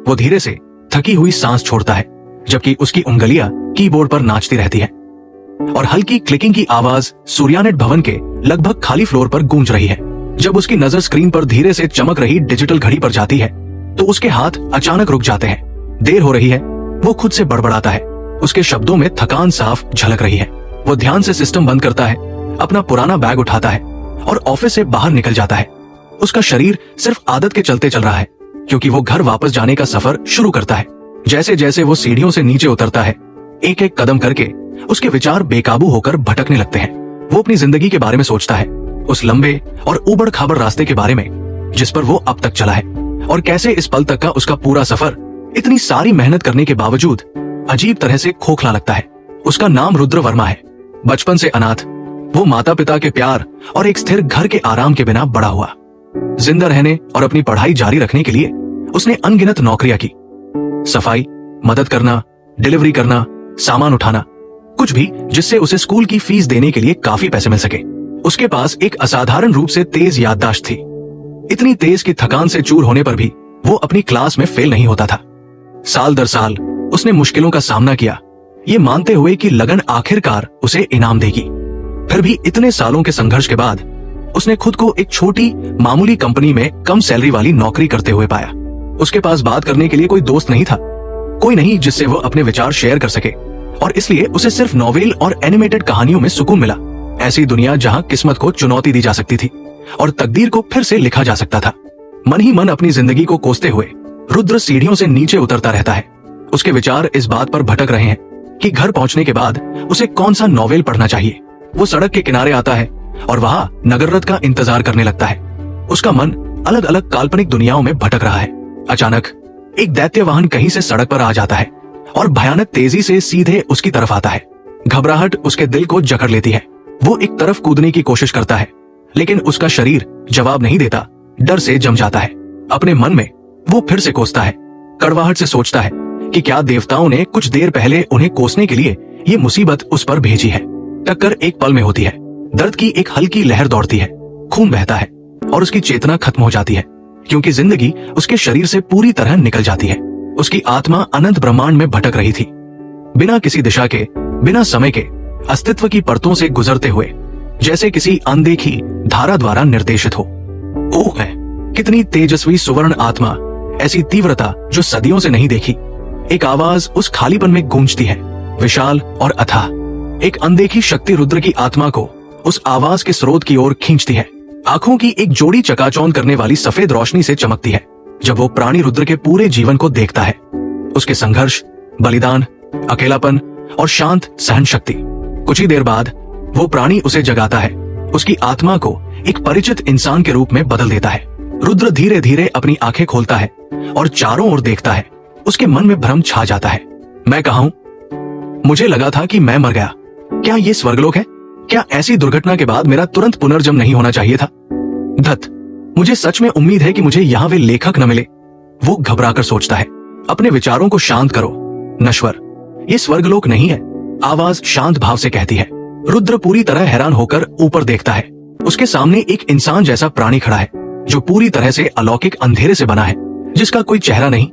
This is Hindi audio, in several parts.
वो धीरे से थकी हुई सांस छोड़ता है, जबकि उसकी उंगलियां कीबोर्ड पर नाचती रहती हैं और हल्की क्लिकिंग की आवाज सूर्यानेट भवन के लगभग खाली फ्लोर पर गूंज रही है। जब उसकी नजर स्क्रीन पर धीरे से चमक रही डिजिटल घड़ी पर जाती है तो उसके हाथ अचानक रुक जाते हैं। देर हो रही है, वो खुद से बड़बड़ाता है। उसके शब्दों में थकान साफ झलक रही है। वो ध्यान से सिस्टम बंद करता है, अपना पुराना बैग उठाता है और ऑफिस से बाहर निकल जाता है। उसका शरीर सिर्फ आदत के चलते चल रहा है, क्योंकि वो घर वापस जाने का सफर शुरू करता है। जैसे जैसे वो सीढ़ियों से नीचे उतरता है, एक एक कदम करके उसके विचार बेकाबू होकर भटकने लगते हैं। वो अपनी जिंदगी के बारे में सोचता है, उस लंबे और उबड़ खाबड़ रास्ते के बारे में जिस पर वो अब तक चला है, और कैसे इस पल तक का उसका पूरा सफर इतनी सारी मेहनत करने के बावजूद अजीब तरह से खोखला लगता है। उसका नाम रुद्र वर्मा है। बचपन से अनाथ, वो माता पिता के प्यार और एक स्थिर घर के आराम के बिना बड़ा हुआ। जिंदा रहने और अपनी पढ़ाई जारी रखने के लिए उसने अनगिनत नौकरियां की। सफाई, मदद करना, डिलीवरी करना, सामान उठाना, कुछ भी जिससे उसे स्कूल की फीस देने के लिए काफी पैसे मिल सके। उसके पास एक असाधारण रूप से तेज याददाश्त थी, इतनी तेज कि थकान से चूर होने पर भी वो अपनी क्लास में फेल नहीं होता था। साल दर साल उसने मुश्किलों का सामना किया, ये मानते हुए कि लगन आखिरकार उसे इनाम देगी। फिर भी इतने सालों के संघर्ष के बाद उसने खुद को एक छोटी मामूली कंपनी में कम सैलरी वाली नौकरी करते हुए पाया। उसके पास बात करने के लिए कोई दोस्त नहीं था, कोई नहीं जिससे वो अपने विचार शेयर कर सके, और इसलिए उसे सिर्फ नॉवेल और एनिमेटेड कहानियों में सुकून मिला। ऐसी दुनिया जहां किस्मत को चुनौती दी जा सकती थी और तकदीर को फिर से लिखा जा सकता था। मन ही मन अपनी जिंदगी को कोसते हुए रुद्र सीढ़ियों से नीचे उतरता रहता है। उसके विचार इस बात पर भटक रहे हैं कि घर पहुंचने के बाद उसे कौन सा नॉवेल पढ़ना चाहिए। वो सड़क के किनारे आता है और वहां नगर रथ का इंतजार करने लगता है। उसका मन अलग अलग काल्पनिक दुनियाओं में भटक रहा है। अचानक एक दैत्य वाहन कहीं से सड़क पर आ जाता है और भयानक तेजी से सीधे उसकी तरफ आता है। घबराहट उसके दिल को जकड़ लेती है। वो एक तरफ कूदने की कोशिश करता है, लेकिन उसका शरीर जवाब नहीं देता, डर से जम जाता है। अपने मन में वो फिर से कोसता है, कड़वाहट से सोचता है कि क्या देवताओं ने कुछ देर पहले उन्हें कोसने के लिए ये मुसीबत उस पर भेजी है। टक्कर एक पल में होती है। दर्द की एक हल्की लहर दौड़ती है, खून बहता है और उसकी चेतना खत्म हो जाती है, क्योंकि जिंदगी उसके शरीर से पूरी तरह निकल जाती है। उसकी आत्मा अनंत ब्रह्मांड में भटक रही थी, बिना किसी दिशा के, बिना समय के, अस्तित्व की परतों से गुजरते हुए, जैसे किसी अनदेखी धारा द्वारा निर्देशित हो। ओह है, कितनी तेजस्वी सुवर्ण आत्मा, ऐसी तीव्रता जो सदियों से नहीं देखी। एक आवाज उस खालीपन में गूंजती है, विशाल और अथाह। एक अनदेखी शक्ति रुद्र की आत्मा को उस आवाज के स्रोत की ओर खींचती है। आंखों की एक जोड़ी चकाचौंध करने वाली सफेद रोशनी से चमकती है जब वो प्राणी रुद्र के पूरे जीवन को देखता है। उसके संघर्ष, बलिदान, अकेलापन और शांत सहन शक्ति। कुछ ही देर बाद वो प्राणी उसे जगाता है, उसकी आत्मा को एक परिचित इंसान के रूप में बदल देता है। रुद्र धीरे धीरे अपनी आंखें खोलता है और चारों ओर देखता है। उसके मन में भ्रम छा जाता है। मैं कहा हूं, मुझे लगा था कि मैं मर गया। क्या ये स्वर्गलोक है? क्या ऐसी दुर्घटना के बाद मेरा तुरंत पुनर्जन्म नहीं होना चाहिए था? धत, मुझे सच में उम्मीद है कि मुझे यहाँ वे लेखक न मिले। वो घबराकर सोचता है। अपने विचारों को शांत करो, नश्वर, ये स्वर्गलोक नहीं है, आवाज शांत भाव से कहती है। रुद्र पूरी तरह हैरान होकर ऊपर देखता है। उसके सामने एक इंसान जैसा प्राणी खड़ा है, जो पूरी तरह से अलौकिक अंधेरे से बना है, जिसका कोई चेहरा नहीं,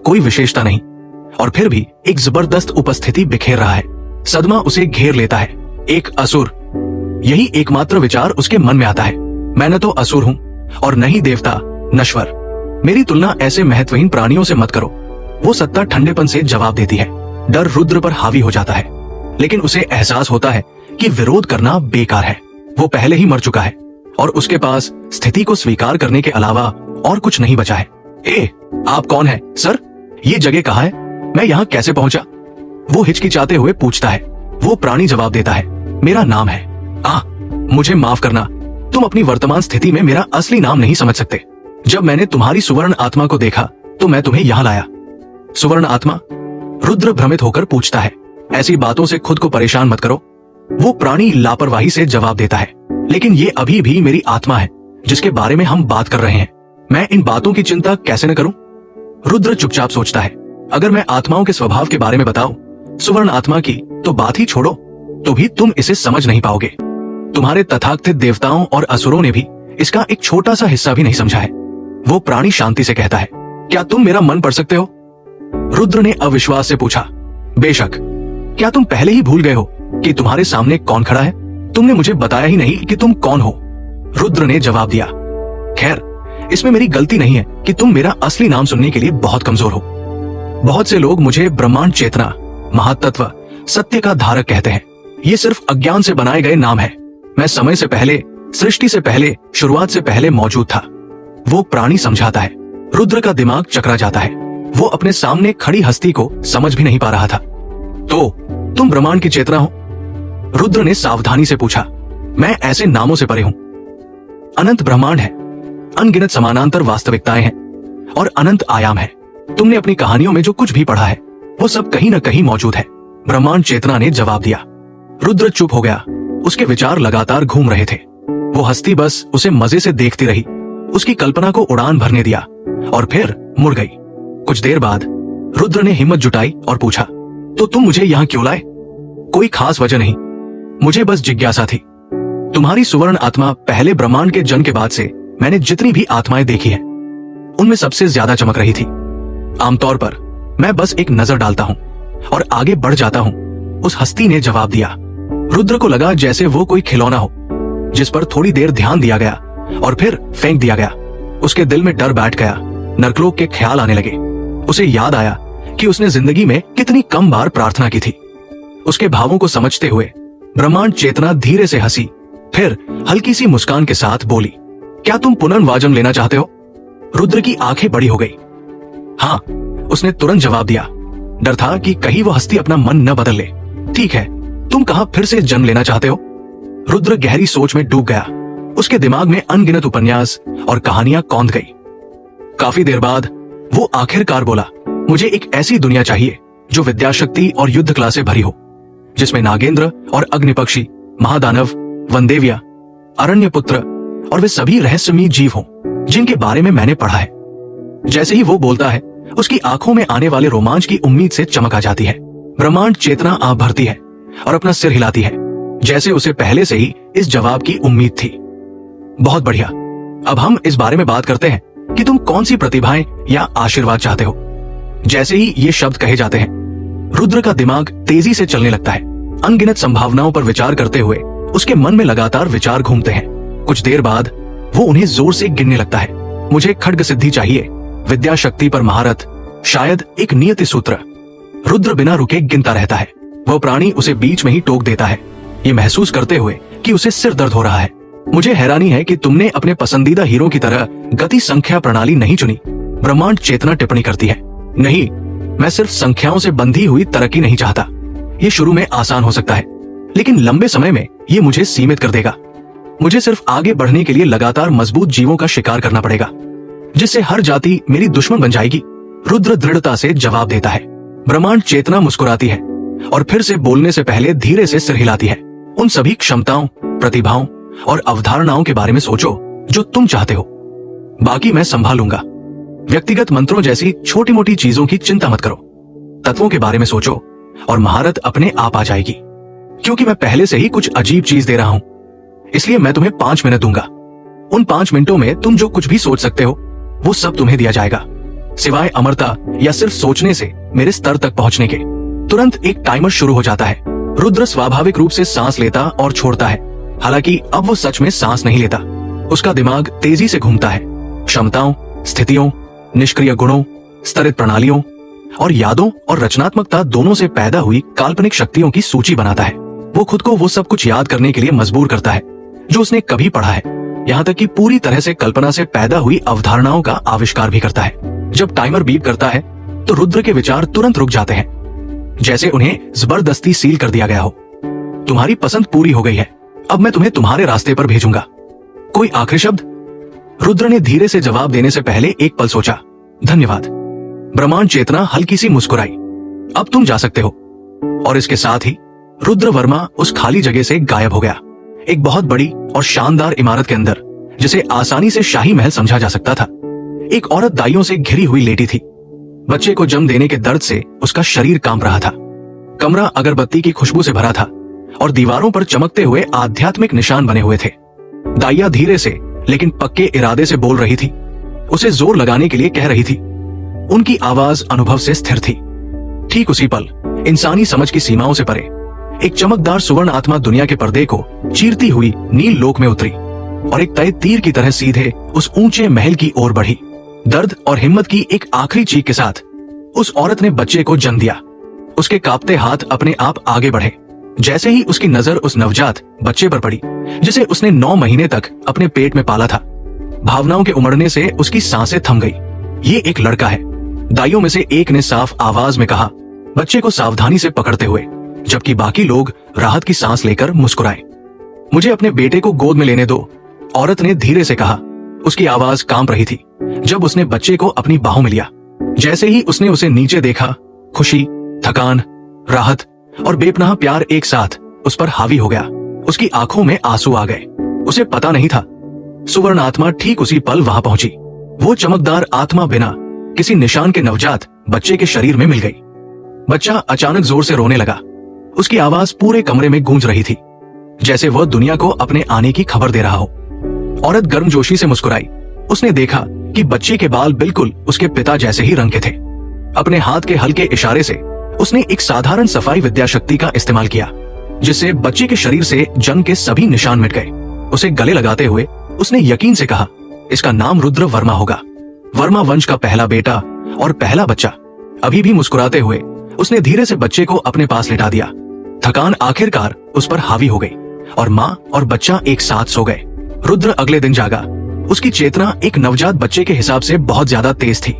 कोई विशेषता नहीं, और फिर भी एक जबरदस्त उपस्थिति बिखेर रहा है। सदमा उसे घेर लेता है। एक असुर, यही एकमात्र विचार उसके मन में आता है। मैं न तो असुर हूं और न ही देवता, नश्वर। मेरी तुलना ऐसे महत्वहीन प्राणियों से मत करो। वो सत्ता ठंडेपन से जवाब देती है। डर रुद्र पर हावी हो जाता है, लेकिन उसे एहसास होता है कि विरोध करना बेकार है। वो पहले ही मर चुका है और उसके पास स्थिति को स्वीकार करने के अलावा और कुछ नहीं बचा है। आप कौन है सर? ये जगह कहाँ है? मैं यहाँ कैसे पहुंचा? वो हिचकिचाते हुए पूछता है। वो प्राणी जवाब देता है, मेरा नाम है। मुझे माफ करना, तुम अपनी वर्तमान स्थिति में मेरा असली नाम नहीं समझ सकते। जब मैंने तुम्हारी सुवर्ण आत्मा को देखा तो मैं तुम्हें यहाँ लाया। सुवर्ण आत्मा? रुद्र भ्रमित होकर पूछता है। ऐसी बातों से खुद को परेशान मत करो, वो प्राणी लापरवाही से जवाब देता है। लेकिन ये अभी भी मेरी आत्मा है जिसके बारे में हम बात कर रहे हैं। मैं इन बातों की चिंता कैसे न करूं? रुद्र चुपचाप सोचता है, अगर मैं आत्माओं के स्वभाव के बारे में बताऊं, सुवर्ण आत्मा की तो बात ही छोड़ो, तो भी तुम इसे समझ नहीं पाओगे। तुम्हारे तथाकथित देवताओं और असुरों ने भी इसका एक छोटा सा हिस्सा भी नहीं समझा है। वो प्राणी शांति से कहता है, क्या तुम मेरा मन पढ़ सकते हो? रुद्र ने अविश्वास से पूछा। बेशक, क्या तुम पहले ही भूल गए हो कि तुम्हारे सामने कौन खड़ा है? तुमने मुझे बताया ही नहीं कि तुम कौन हो। रुद्र ने जवाब दिया। खैर, इसमें मेरी गलती नहीं है कि तुम मेरा असली नाम सुनने के लिए बहुत कमजोर हो। बहुत से लोग मुझे ब्रह्मांड चेतना, महातत्व, सत्य का धारक कहते हैं। ये सिर्फ अज्ञान से बनाए गए नाम है। मैं समय से पहले, सृष्टि से पहले, शुरुआत से पहले मौजूद था। वो प्राणी समझाता है। रुद्र का दिमाग चकरा जाता है। वो अपने सामने खड़ी हस्ती को समझ भी नहीं पा रहा था। तो तुम ब्रह्मांड की चेतना हो? रुद्र ने सावधानी से पूछा। मैं ऐसे नामों से परे हूं। अनंत ब्रह्मांड है, अनगिनत समानांतर वास्तविकताएं हैं और अनंत आयाम है। तुमने अपनी कहानियों में जो कुछ भी पढ़ा है वो सब कहीं न कहीं मौजूद है, ब्रह्मांड चेतना ने जवाब दिया। रुद्र चुप हो गया। उसके विचार लगातार घूम रहे थे। वो हस्ती बस उसे मजे से देखती रही, उसकी कल्पना को उड़ान भरने दिया और फिर मुड़ गई। कुछ देर बाद रुद्र ने हिम्मत जुटाई और पूछा, तो तुम मुझे यहाँ क्यों लाए? कोई खास वजह नहीं, मुझे बस जिज्ञासा थी। तुम्हारी सुवर्ण आत्मा पहले ब्रह्मांड के जन्म के बाद से मैंने जितनी भी आत्माएं देखी हैं, उनमें सबसे ज्यादा चमक रही थी। आमतौर पर मैं बस एक नजर डालता हूं और आगे बढ़ जाता हूं, उस हस्ती ने जवाब दिया। रुद्र को लगा जैसे वो कोई खिलौना हो जिस पर थोड़ी देर ध्यान दिया गया और फिर फेंक दिया गया। उसके दिल में डर बैठ गया, नरकलोक के ख्याल आने लगे। उसे याद आया कि उसने जिंदगी में कितनी कम बार प्रार्थना की थी। उसके भावों को समझते हुए ब्रह्मांड चेतना धीरे से हंसी, फिर हल्की सी मुस्कान के साथ बोली, क्या तुम पुनर्वाजम लेना चाहते हो? रुद्र की आंखें बड़ी हो गई। हाँ, उसने तुरंत जवाब दिया। डर था कि कहीं वो हस्ती अपना मन न बदल ले। ठीक है, तुम कहां फिर से जन्म लेना चाहते हो? रुद्र गहरी सोच में डूब गया। उसके दिमाग में अनगिनत उपन्यास और कहानियां कौंध गई। काफी देर बाद वो आखिरकार बोला, मुझे एक ऐसी दुनिया चाहिए जो विद्याशक्ति और युद्ध कला से भरी हो, जिसमें नागेंद्र और अग्निपक्षी, महादानव, वनदेविया, अरण्यपुत्र और वे सभी रहस्यमयी जीव हों जिनके बारे में मैंने पढ़ा है। जैसे ही वो बोलता है, उसकी आंखों में आने वाले रोमांच की उम्मीद से चमक आ जाती है। ब्रह्मांड चेतना आप भरती है और अपना सिर हिलाती है, जैसे उसे पहले से ही इस जवाब की उम्मीद थी। बहुत बढ़िया, अब हम इस बारे में बात करते हैं कि तुम कौन सी प्रतिभाएं या आशीर्वाद चाहते हो। जैसे ही ये शब्द कहे जाते हैं, रुद्र का दिमाग तेजी से चलने लगता है। अनगिनत संभावनाओं पर विचार करते हुए उसके मन में लगातार विचार घूमते हैं। कुछ देर बाद वो उन्हें जोर से गिनने लगता है। मुझे खड्ग सिद्धि चाहिए, विद्या शक्ति पर महारत, शायद एक नियति सूत्र। रुद्र बिना रुके गिनता रहता है। वह प्राणी उसे बीच में ही टोक देता है, ये महसूस करते हुए कि उसे सिर दर्द हो रहा है। मुझे हैरानी है कि तुमने अपने पसंदीदा हीरो की तरह गति संख्या प्रणाली नहीं चुनी, ब्रह्मांड चेतना टिप्पणी करती है। नहीं, मैं सिर्फ संख्याओं से बंधी हुई तरक्की नहीं चाहता। ये शुरू में आसान हो सकता है, लेकिन लंबे समय में ये मुझे सीमित कर देगा। मुझे सिर्फ आगे बढ़ने के लिए लगातार मजबूत जीवों का शिकार करना पड़ेगा, जिससे हर जाति मेरी दुश्मन बन जाएगी। रुद्र दृढ़ता से जवाब देता है। ब्रह्मांड चेतना मुस्कुराती है और फिर से बोलने से पहले धीरे से सिर हिलाती है। उन सभी क्षमताओं, प्रतिभाओं और अवधारणाओं के बारे में सोचो जो तुम चाहते हो, बाकी मैं संभालूंगा। व्यक्तिगत मंत्रों जैसी छोटी मोटी चीजों की चिंता मत करो। तत्वों के बारे में सोचो और महारत अपने आप आ जाएगी। क्योंकि मैं पहले से ही कुछ अजीब चीज दे रहा हूं, इसलिए मैं तुम्हें 5 मिनट दूंगा। उन 5 मिनटों में तुम जो कुछ भी सोच सकते हो वो सब तुम्हें दिया जाएगा, सिवाय अमरता या सिर्फ सोचने से मेरे स्तर तक पहुंचने के। तुरंत एक टाइमर शुरू हो जाता है। रुद्र स्वाभाविक रूप से सांस लेता और छोड़ता है। हालांकि अब वो सच में सांस नहीं लेता। उसका दिमाग तेजी से घूमता है। क्षमताओं, स्थितियों, निष्क्रिय गुणों, स्तरित प्रणालियों और यादों और रचनात्मकता दोनों से पैदा हुई काल्पनिक शक्तियों की सूची बनाता है। वो खुद को वो सब कुछ याद करने के लिए मजबूर करता है जो उसने कभी पढ़ा है, यहाँ तक कि पूरी तरह से कल्पना से पैदा हुई अवधारणाओं का आविष्कार भी करता है। जब टाइमर बीप करता है तो रुद्र के विचार तुरंत रुक जाते हैं, जैसे उन्हें जबरदस्ती सील कर दिया गया हो। तुम्हारी पसंद पूरी हो गई है, अब मैं तुम्हें तुम्हारे रास्ते पर भेजूंगा। कोई आखिरी शब्द? रुद्र ने धीरे से जवाब देने से पहले एक पल सोचा। धन्यवाद। ब्रह्मांड चेतना हल्की सी मुस्कुराई। अब तुम जा सकते हो। और इसके साथ ही रुद्र वर्मा उस खाली जगह से गायब हो गया। एक बहुत बड़ी और शानदार इमारत के अंदर, जिसे आसानी से शाही महल समझा जा सकता था, एक औरत दाइयों से घिरी हुई लेटी थी। बच्चे को जन्म देने के दर्द से उसका शरीर कांप रहा था। कमरा अगरबत्ती की खुशबू से भरा था और दीवारों पर चमकते हुए आध्यात्मिक निशान बने हुए थे। दाइया धीरे से लेकिन पक्के इरादे से बोल रही थी, उसे जोर लगाने के लिए कह रही थी। उनकी आवाज अनुभव से स्थिर थी। ठीक उसी पल इंसानी समझ की सीमाओं से परे एक चमकदार सुवर्ण आत्मा दुनिया के पर्दे को चीरती हुई नील लोक में उतरी और एक तय तीर की तरह सीधे उस ऊंचे महल की ओर बढ़ी। दर्द और हिम्मत की एक आखिरी चीख के साथ उस औरत ने बच्चे को जन्म दिया। उसके कांपते हाथ अपने आप आगे बढ़े। जैसे ही उसकी नजर उस नवजात बच्चे पर पड़ी जिसे उसने 9 महीने तक अपने पेट में पाला था, भावनाओं के उमड़ने से उसकी सांसें थम गई। ये एक लड़का है, दाइयों में से एक ने साफ आवाज में कहा, बच्चे को सावधानी से पकड़ते हुए, जबकि बाकी लोग राहत की सांस लेकर मुस्कुराए। मुझे अपने बेटे को गोद में लेने दो, औरत ने धीरे से कहा। उसकी आवाज कांप रही थी जब उसने बच्चे को अपनी बाहों में लिया। जैसे ही उसने उसे नीचे देखा, खुशी, थकान, राहत और बेपनाह प्यार एक साथ उस पर हावी हो गया। उसकी आंखों में आंसू आ गए। उसे पता नहीं था, सुवर्ण आत्मा ठीक उसी पल वहां पहुंची। वो चमकदार आत्मा बिना किसी निशान के नवजात बच्चे के शरीर में मिल गई। बच्चा अचानक जोर से रोने लगा। उसकी आवाज पूरे कमरे में गूंज रही थी, जैसे वह दुनिया को अपने आने की खबर दे रहा हो। औरत गर्मजोशी से मुस्कुराई। उसने देखा कि बच्चे के बाल बिल्कुल उसके पिता जैसे ही रंग के थे। अपने हाथ के हल्के इशारे से उसने एक साधारण सफाई विद्या शक्ति का इस्तेमाल किया, जिससे बच्चे के शरीर से जंग के सभी निशान मिट गए। उसे गले लगाते हुए उसने यकीन से कहा, इसका नाम रुद्र वर्मा होगा। वर्मा वंश का पहला बेटा और पहला बच्चा। अभी भी मुस्कुराते हुए उसने धीरे से बच्चे को अपने पास लिटा दिया। थकान आखिरकार उस पर हावी हो गई और माँ और बच्चा एक साथ सो गए। रुद्र अगले दिन जागा। उसकी चेतना एक नवजात बच्चे के हिसाब से बहुत ज्यादा तेज थी।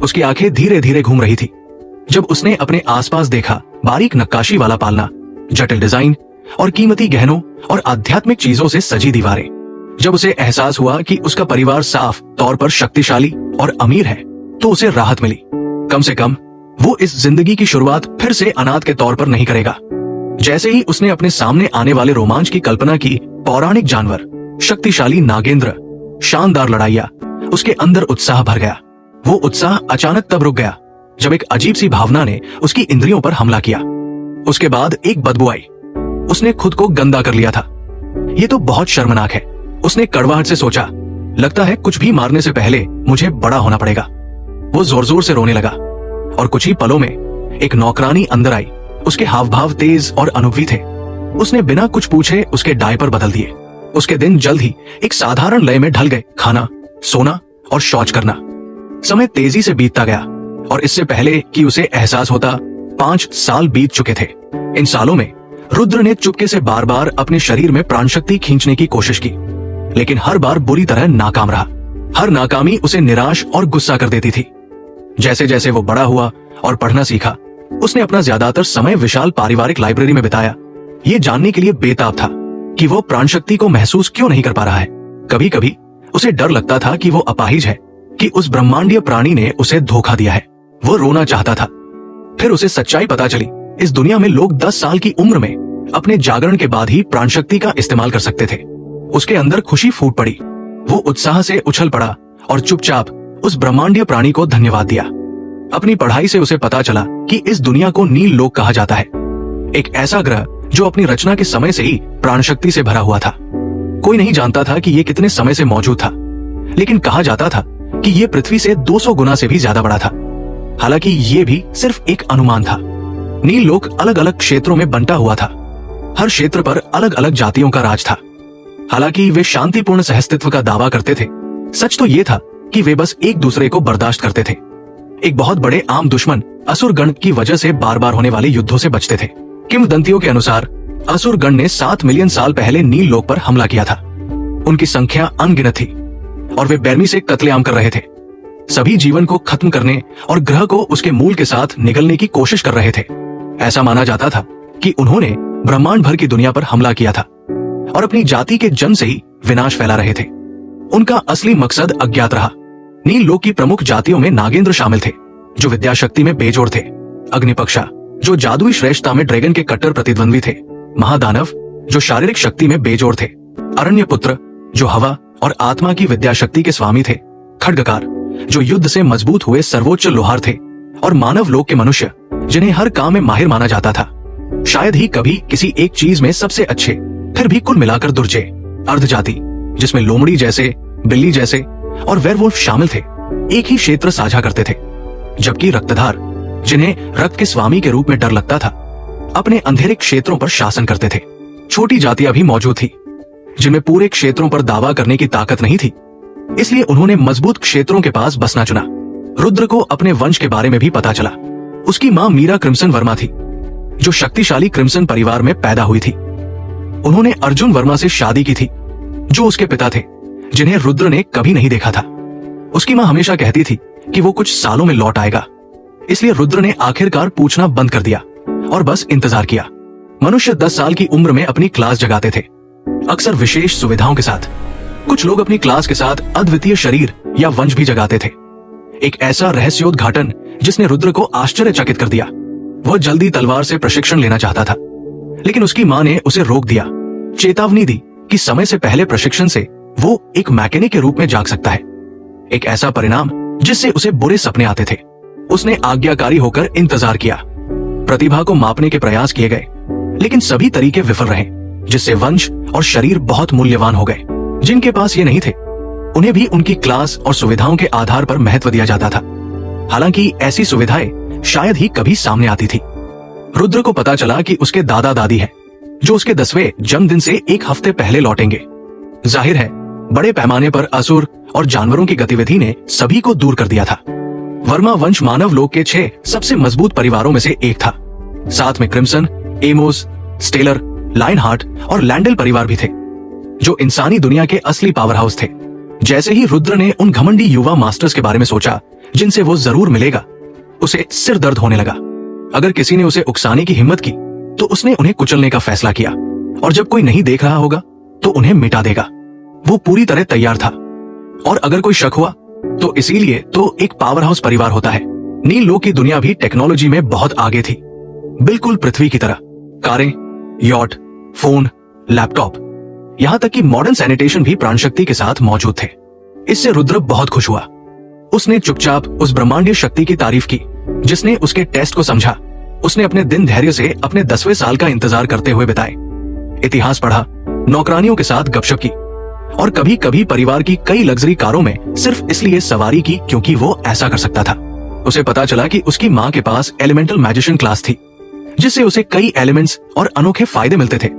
उसकी आंखें धीरे धीरे घूम रही थी। जब उसने अपने आसपास देखा, बारीक नक्काशी वाला पालना, जटिल डिजाइन और कीमती गहनों और आध्यात्मिक चीजों से सजी दीवारें। जब उसे एहसास हुआ कि उसका परिवार साफ तौर पर शक्तिशाली और अमीर है, तो उसे राहत मिली। कम से कम वो इस जिंदगी की शुरुआत फिर से अनाथ के तौर पर नहीं करेगा। जैसे ही उसने अपने सामने आने वाले रोमांच की कल्पना की, पौराणिक जानवर, शक्तिशाली नागेंद्र, शानदार लड़ाइयां, उसके अंदर उत्साह भर गया। वो उत्साह अचानक तब रुक गया जब एक अजीब सी भावना ने उसकी इंद्रियों पर हमला किया। उसके बाद एक बदबू आई। उसने खुद को गंदा कर लिया था। ये तो बहुत शर्मनाक है, उसने कड़वाहट से सोचा। लगता है कुछ भी मारने से पहले मुझे बड़ा होना पड़ेगा। वो जोर जोर से रोने लगा और कुछ ही पलों में एक नौकरानी अंदर आई। उसके हाव भाव तेज और अनुभवी थे। उसने बिना कुछ पूछे उसके डायपर बदल दिए। उसके दिन जल्द ही एक साधारण लय में ढल गए। खाना, सोना और शौच करना। समय तेजी से बीतता गया और इससे पहले कि उसे एहसास होता, 5 साल बीत चुके थे। इन सालों में रुद्र ने चुपके से बार बार अपने शरीर में प्राण शक्ति खींचने की कोशिश की, लेकिन हर बार बुरी तरह नाकाम रहा। हर नाकामी उसे निराश और गुस्सा कर देती थी। जैसे जैसे वो बड़ा हुआ और पढ़ना सीखा, उसने अपना ज्यादातर समय विशाल पारिवारिक लाइब्रेरी में बिताया, ये जानने के लिए बेताब था कि वो प्राण शक्ति को महसूस क्यों नहीं कर पा रहा है। कभी कभी उसे डर लगता था कि वो अपाहिज है, कि उस ब्रह्मांडीय प्राणी ने उसे धोखा दिया है। वो रोना चाहता था। फिर उसे सच्चाई पता चली, इस दुनिया में लोग 10 साल की उम्र में अपने जागरण के बाद ही प्राण शक्ति का इस्तेमाल कर सकते थे। उसके अंदर खुशी फूट पड़ी। वो उत्साह से उछल पड़ा और चुपचाप उस ब्रह्मांडीय प्राणी को धन्यवाद दिया। अपनी पढ़ाई से उसे पता चला कि इस दुनिया को नील लोक कहा जाता है, एक ऐसा ग्रह जो अपनी रचना के समय से ही प्राण शक्ति से भरा हुआ था। कोई नहीं जानता था कि ये कितने समय से मौजूद था, लेकिन कहा जाता था कि ये पृथ्वी से 200 गुना से भी ज्यादा बड़ा था। हालांकि ये भी सिर्फ एक अनुमान था। नील लोक अलग अलग क्षेत्रों में बंटा हुआ था। हर क्षेत्र पर अलग अलग जातियों का राज था। हालांकि वे शांतिपूर्ण सहस्तित्व का दावा करते थे, सच तो ये था कि वे बस एक दूसरे को बर्दाश्त करते थे। एक बहुत बड़े आम दुश्मन असुर गण की वजह से बार बार होने वाले युद्धों से बचते थे। किंवदंतियों के अनुसार असुर गण ने 7 मिलियन साल पहले नील लोक पर हमला किया था। उनकी संख्या अनगिनत थी और वे बेरमी से कत्लेआम कर रहे थे। सभी जीवन को खत्म करने और ग्रह को उसके मूल के साथ निगलने की कोशिश कर रहे थे। ऐसा माना जाता था कि उन्होंने ब्रह्मांड भर की दुनिया पर हमला किया था और अपनी जाति के जन्म से ही विनाश फैला रहे थे। उनका असली मकसद अज्ञात रहा। नील लोक की प्रमुख जातियों में नागेंद्र शामिल थे, जो विद्या शक्ति में बेजोड़ थे। अग्निपक्षा, जो जादुई श्रेष्ठता में ड्रैगन के कट्टर प्रतिद्वंद्वी थे। महादानव, जो शारीरिक शक्ति में बेजोड़ थे। अरण्यपुत्र, जो हवा और आत्मा की विद्या शक्ति के स्वामी थे। खड्गकार, जो युद्ध से मजबूत हुए सर्वोच्च लोहार थे। और मानव लोक के मनुष्य, जिन्हें हर काम में माहिर माना जाता था। शायद ही कभी किसी एक चीज में सबसे अच्छे, फिर भी कुल मिलाकर दुर्जय अर्धजाति, जिसमें लोमड़ी जैसे, बिल्ली जैसे और वेयरवुल्फ शामिल थे, एक ही क्षेत्र साझा करते थे। जबकि रक्तधार, जिन्हें रक्त के स्वामी के रूप में डर लगता था, अपने अंधेरे क्षेत्रों पर शासन करते थे। छोटी जातियां भी मौजूद थी जिनमें पूरे क्षेत्रों पर दावा करने की ताकत नहीं थी, इसलिए उन्होंने मजबूत क्षेत्रों के पास बसना चुना। रुद्र को अपने वंश के बारे में भी पता चला। उसकी मां मीरा क्रिम्सन वर्मा थी, जो शक्तिशाली क्रिम्सन परिवार में पैदा हुई थी। उन्होंने अर्जुन वर्मा से शादी की थी, जो उसके पिता थे, जिन्हें रुद्र ने कभी नहीं देखा था। उसकी मां हमेशा कहती थी कि वो कुछ सालों में लौट आएगा, इसलिए रुद्र ने आखिरकार पूछना बंद कर दिया और बस इंतजार किया। मनुष्य 10 साल की उम्र में अपनी क्लास जगाते थे, अक्सर विशेष सुविधाओं के साथ। कुछ लोग अपनी क्लास के साथ अद्वितीय शरीर या वंश भी जगाते थे। एक ऐसा रहस्योद्घाटन जिसने रुद्र को आश्चर्यचकित कर दिया। वह जल्दी तलवार से प्रशिक्षण लेना चाहता था, लेकिन उसकी मां ने उसे रोक दिया, चेतावनी दी कि समय से पहले प्रशिक्षण से वो एक मैकेनिक के रूप में जाग सकता है। एक ऐसा परिणाम जिससे उसे बुरे सपने आते थे। उसने आज्ञाकारी होकर इंतजार किया। प्रतिभा को मापने के प्रयास किए गए, लेकिन सभी तरीके विफल रहे, जिससे वंश और शरीर बहुत मूल्यवान हो गए। जिनके पास ये नहीं थे, उन्हें भी उनकी क्लास और सुविधाओं के आधार पर महत्व दिया जाता था। हालांकि ऐसी सुविधाएं शायद ही कभी सामने आती थी। रुद्र को पता चला कि उसके दादा दादी हैं, जो उसके 10वें जन्मदिन से एक हफ्ते पहले लौटेंगे। जाहिर है, बड़े पैमाने पर असुर और जानवरों की गतिविधि ने सभी को दूर कर दिया था। वर्मा वंश मानव लोक के 6 सबसे मजबूत परिवारों में से एक था। साथ में क्रिम्सन, एमोस, स्टेलर, लाइनहार्ट और लैंडल परिवार भी थे, जो इंसानी दुनिया के असली पावर हाउस थे। जैसे ही रुद्र ने उन घमंडी युवा मास्टर्स के बारे में सोचा जिनसे वो जरूर मिलेगा, उसे सिर दर्द होने लगा। अगर किसी ने उसे उकसाने की हिम्मत की तो उसने उन्हें कुचलने का फैसला किया, और जब कोई नहीं देख रहा होगा तो उन्हें मिटा देगा। वो पूरी तरह तैयार था, और अगर कोई शक हुआ तो इसीलिए तो एक पावर हाउस परिवार होता है। नील लोक की दुनिया भी टेक्नोलॉजी में बहुत आगे थी, बिल्कुल पृथ्वी की तरह। कारें, यॉट, फोन, लैपटॉप, यहां तक कि मॉडर्न सैनिटेशन भी प्राणशक्ति के साथ मौजूद थे। इससे रुद्र बहुत खुश हुआ। उसने चुपचाप उस ब्रह्मांडीय शक्ति की तारीफ की जिसने उसके टेस्ट को समझा। उसने अपने दिन धैर्य से अपने 10वें साल का इंतजार करते हुए बिताए। इतिहास पढ़ा, नौकरानियों के साथ गपशप की, और कभी कभी परिवार की कई लग्जरी कारों में सिर्फ इसलिए सवारी की क्योंकि वो ऐसा कर सकता था। उसे पता चला कि उसकी मां के पास एलिमेंटल मैजिशियन क्लास थी, जिससे उसे कई एलिमेंट्स और अनोखे फायदे मिलते थे,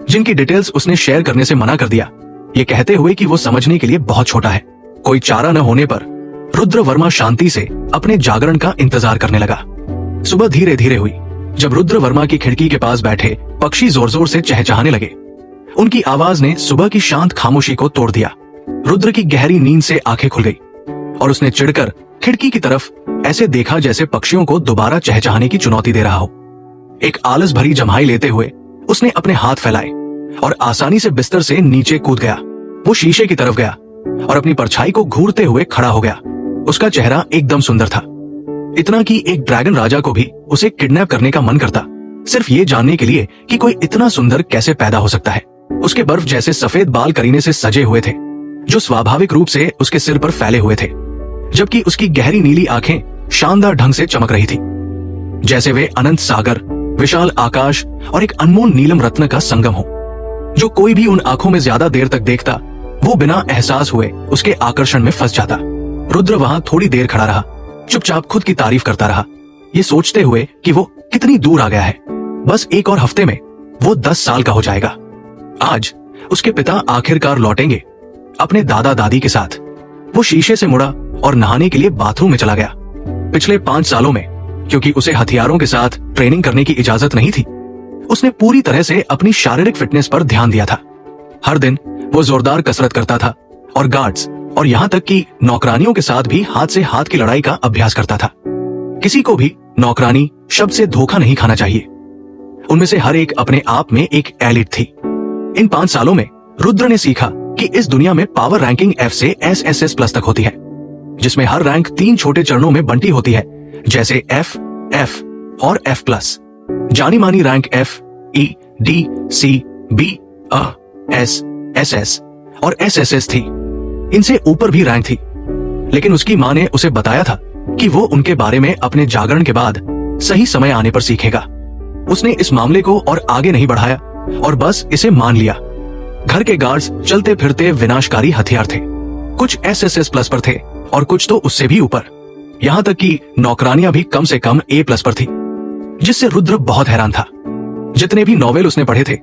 जिनकी डिटेल्स उसने शेयर करने से मना कर दिया, ये कहते हुए कि वो समझने के लिए बहुत छोटा है। कोई चारा न होने पर रुद्र वर्मा शांति से अपने जागरण का इंतजार करने लगा। सुबह धीरे धीरे हुई, जब रुद्र वर्मा की खिड़की के पास बैठे पक्षी जोर जोर से चहचहाने लगे। उनकी आवाज ने सुबह की शांत खामोशी को तोड़ दिया। रुद्र की गहरी नींद से आंखें खुल गई, और उसने चिढ़कर खिड़की की तरफ ऐसे देखा जैसे पक्षियों को दोबारा चहचहाने की चुनौती दे रहा हो। एक आलस भरी जम्हाई लेते हुए उसने अपने हाथ फैलाए और आसानी से बिस्तर से नीचे कूद गया। वो शीशे की तरफ गया और अपनी परछाई को घूरते हुए खड़ा हो गया। उसका चेहरा एकदम सुंदर था, इतना कि एक ड्रैगन राजा को भी उसे किडनैप करने का मन करता, सिर्फ ये जानने के लिए कि कोई इतना सुंदर कैसे पैदा हो सकता है। उसके बर्फ जैसे सफेद बाल करीने से सजे हुए थे, जो स्वाभाविक रूप से उसके सिर पर फैले हुए थे, जबकि उसकी गहरी नीली आंखें शानदार ढंग से चमक रही थी, जैसे वे अनंत सागर, विशाल आकाश और एक अनमोल नीलम रत्न का संगम हो। जो कोई भी उन आंखों में ज्यादा देर तक देखता, वो बिना एहसास हुए उसके आकर्षण में फंस जाता। रुद्र वहां थोड़ी देर खड़ा रहा, चुपचाप खुद की तारीफ करता रहा, ये सोचते हुए कि वो कितनी दूर आ गया है। बस एक और हफ्ते में वो 10 साल का हो जाएगा। आज उसके पिता आखिरकार लौटेंगे अपने दादा दादी के साथ। वो शीशे से मुड़ा और नहाने के लिए बाथरूम में चला गया। पिछले 5 सालों में, क्योंकि उसे हथियारों के साथ ट्रेनिंग करने की इजाजत नहीं थी, उसने पूरी तरह से अपनी शारीरिक फिटनेस पर ध्यान दिया था। हर दिन वो जोरदार कसरत करता था और गार्ड्स और यहाँ तक कि नौकरानियों के साथ भी हाथ से हाथ की लड़ाई का अभ्यास करता था। किसी को भी नौकरानी शब्द से धोखा नहीं खाना चाहिए। उनमें से हर एक अपने आप में एक एलिट थी। इन 5 सालों में रुद्र ने सीखा कि इस दुनिया में पावर रैंकिंग F से SSS+ तक होती है, जिसमें हर रैंक 3 छोटे चरणों में बंटी होती है, जैसे F, F और F+। जानी मानी rank F, E, D, C, B, A, S, SS और SSS थी। इनसे ऊपर भी रैंक थी, लेकिन उसकी मां ने उसे बताया था कि वो उनके बारे में अपने जागरण के बाद सही समय आने पर सीखेगा। उसने इस मामले को और आगे नहीं बढ़ाया और बस इसे मान लिया। घर के गार्ड्स चलते फिरते विनाशकारी हथियार थे। कुछ SSS+ पर थे और कुछ तो उससे भी ऊपर। यहां तक कि नौकरानियां भी कम से कम A+ पर थी, जिससे रुद्र बहुत हैरान था। जितने भी नॉवेल उसने पढ़े थे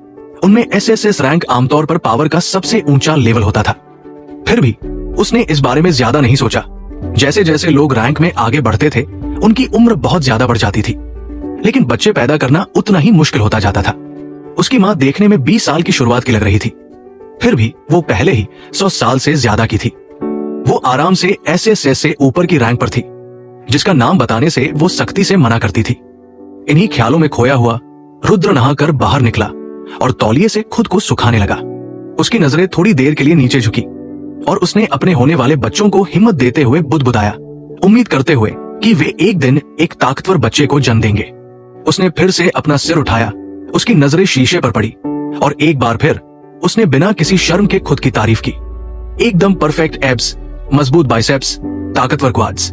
उनमें SSS रैंक आमतौर पर पावर का सबसे ऊंचा लेवल होता था। फिर भी उसने इस बारे में ज्यादा नहीं सोचा। जैसे जैसे लोग रैंक में आगे बढ़ते थे उनकी उम्र बहुत ज्यादा बढ़ जाती थी, लेकिन बच्चे पैदा करना उतना ही मुश्किल होता जाता था। उसकी मां देखने में 20 साल की शुरुआत की लग रही थी, फिर भी वो पहले ही 100 साल से ज्यादा की थी। वो आराम से SSS से ऊपर की रैंक पर थी, जिसका नाम बताने से वो सख्ती से मना करती थी। इन्हीं ख्यालों में खोया हुआ रुद्र नहाकर बाहर निकला और तौलिए से खुद को सुखाने लगा। उसकी नजरें थोड़ी देर के लिए नीचे झुकी और उसने अपने होने वाले बच्चों को हिम्मत देते हुए बुदबुदाया, उम्मीद करते हुए कि वे एक दिन एक ताकतवर बच्चे को जन्म देंगे। उसने फिर से अपना सिर उठाया, उसकी नजरें शीशे पर पड़ी और एक बार फिर उसने बिना किसी शर्म के खुद की तारीफ की। एकदम परफेक्ट एब्स, मजबूत बाइसेप्स, ताकतवर क्वाड्स।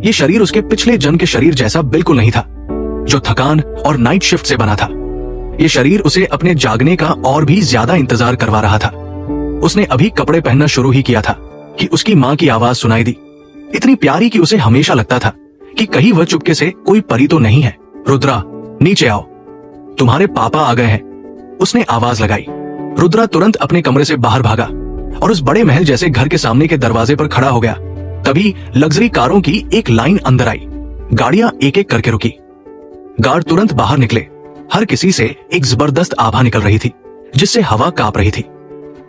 ये शरीर उसके पिछले जन्म के शरीर जैसा बिल्कुल नहीं था, जो थकान और नाइट शिफ्ट से बना था। ये शरीर उसे अपने जागने का और भी ज्यादा इंतजार करवा रहा था। उसने अभी कपड़े पहनना शुरू ही किया था कि उसकी मां की आवाज सुनाई दी, इतनी प्यारी कि उसे हमेशा लगता था कि कहीं वह चुपके से कोई परी तो नहीं है। रुद्रा, नीचे आओ, तुम्हारे पापा आ गए हैं, उसने आवाज लगाई। रुद्रा तुरंत अपने कमरे से बाहर भागा और उस बड़े महल जैसे घर के सामने के दरवाजे पर खड़ा हो गया। तभी लग्जरी कारों की एक लाइन अंदर आई। गाड़ियां एक एक करके रुकी। गार्ड तुरंत बाहर निकले। हर किसी से एक जबरदस्त आभा निकल रही थी, जिससे हवा कांप रही थी।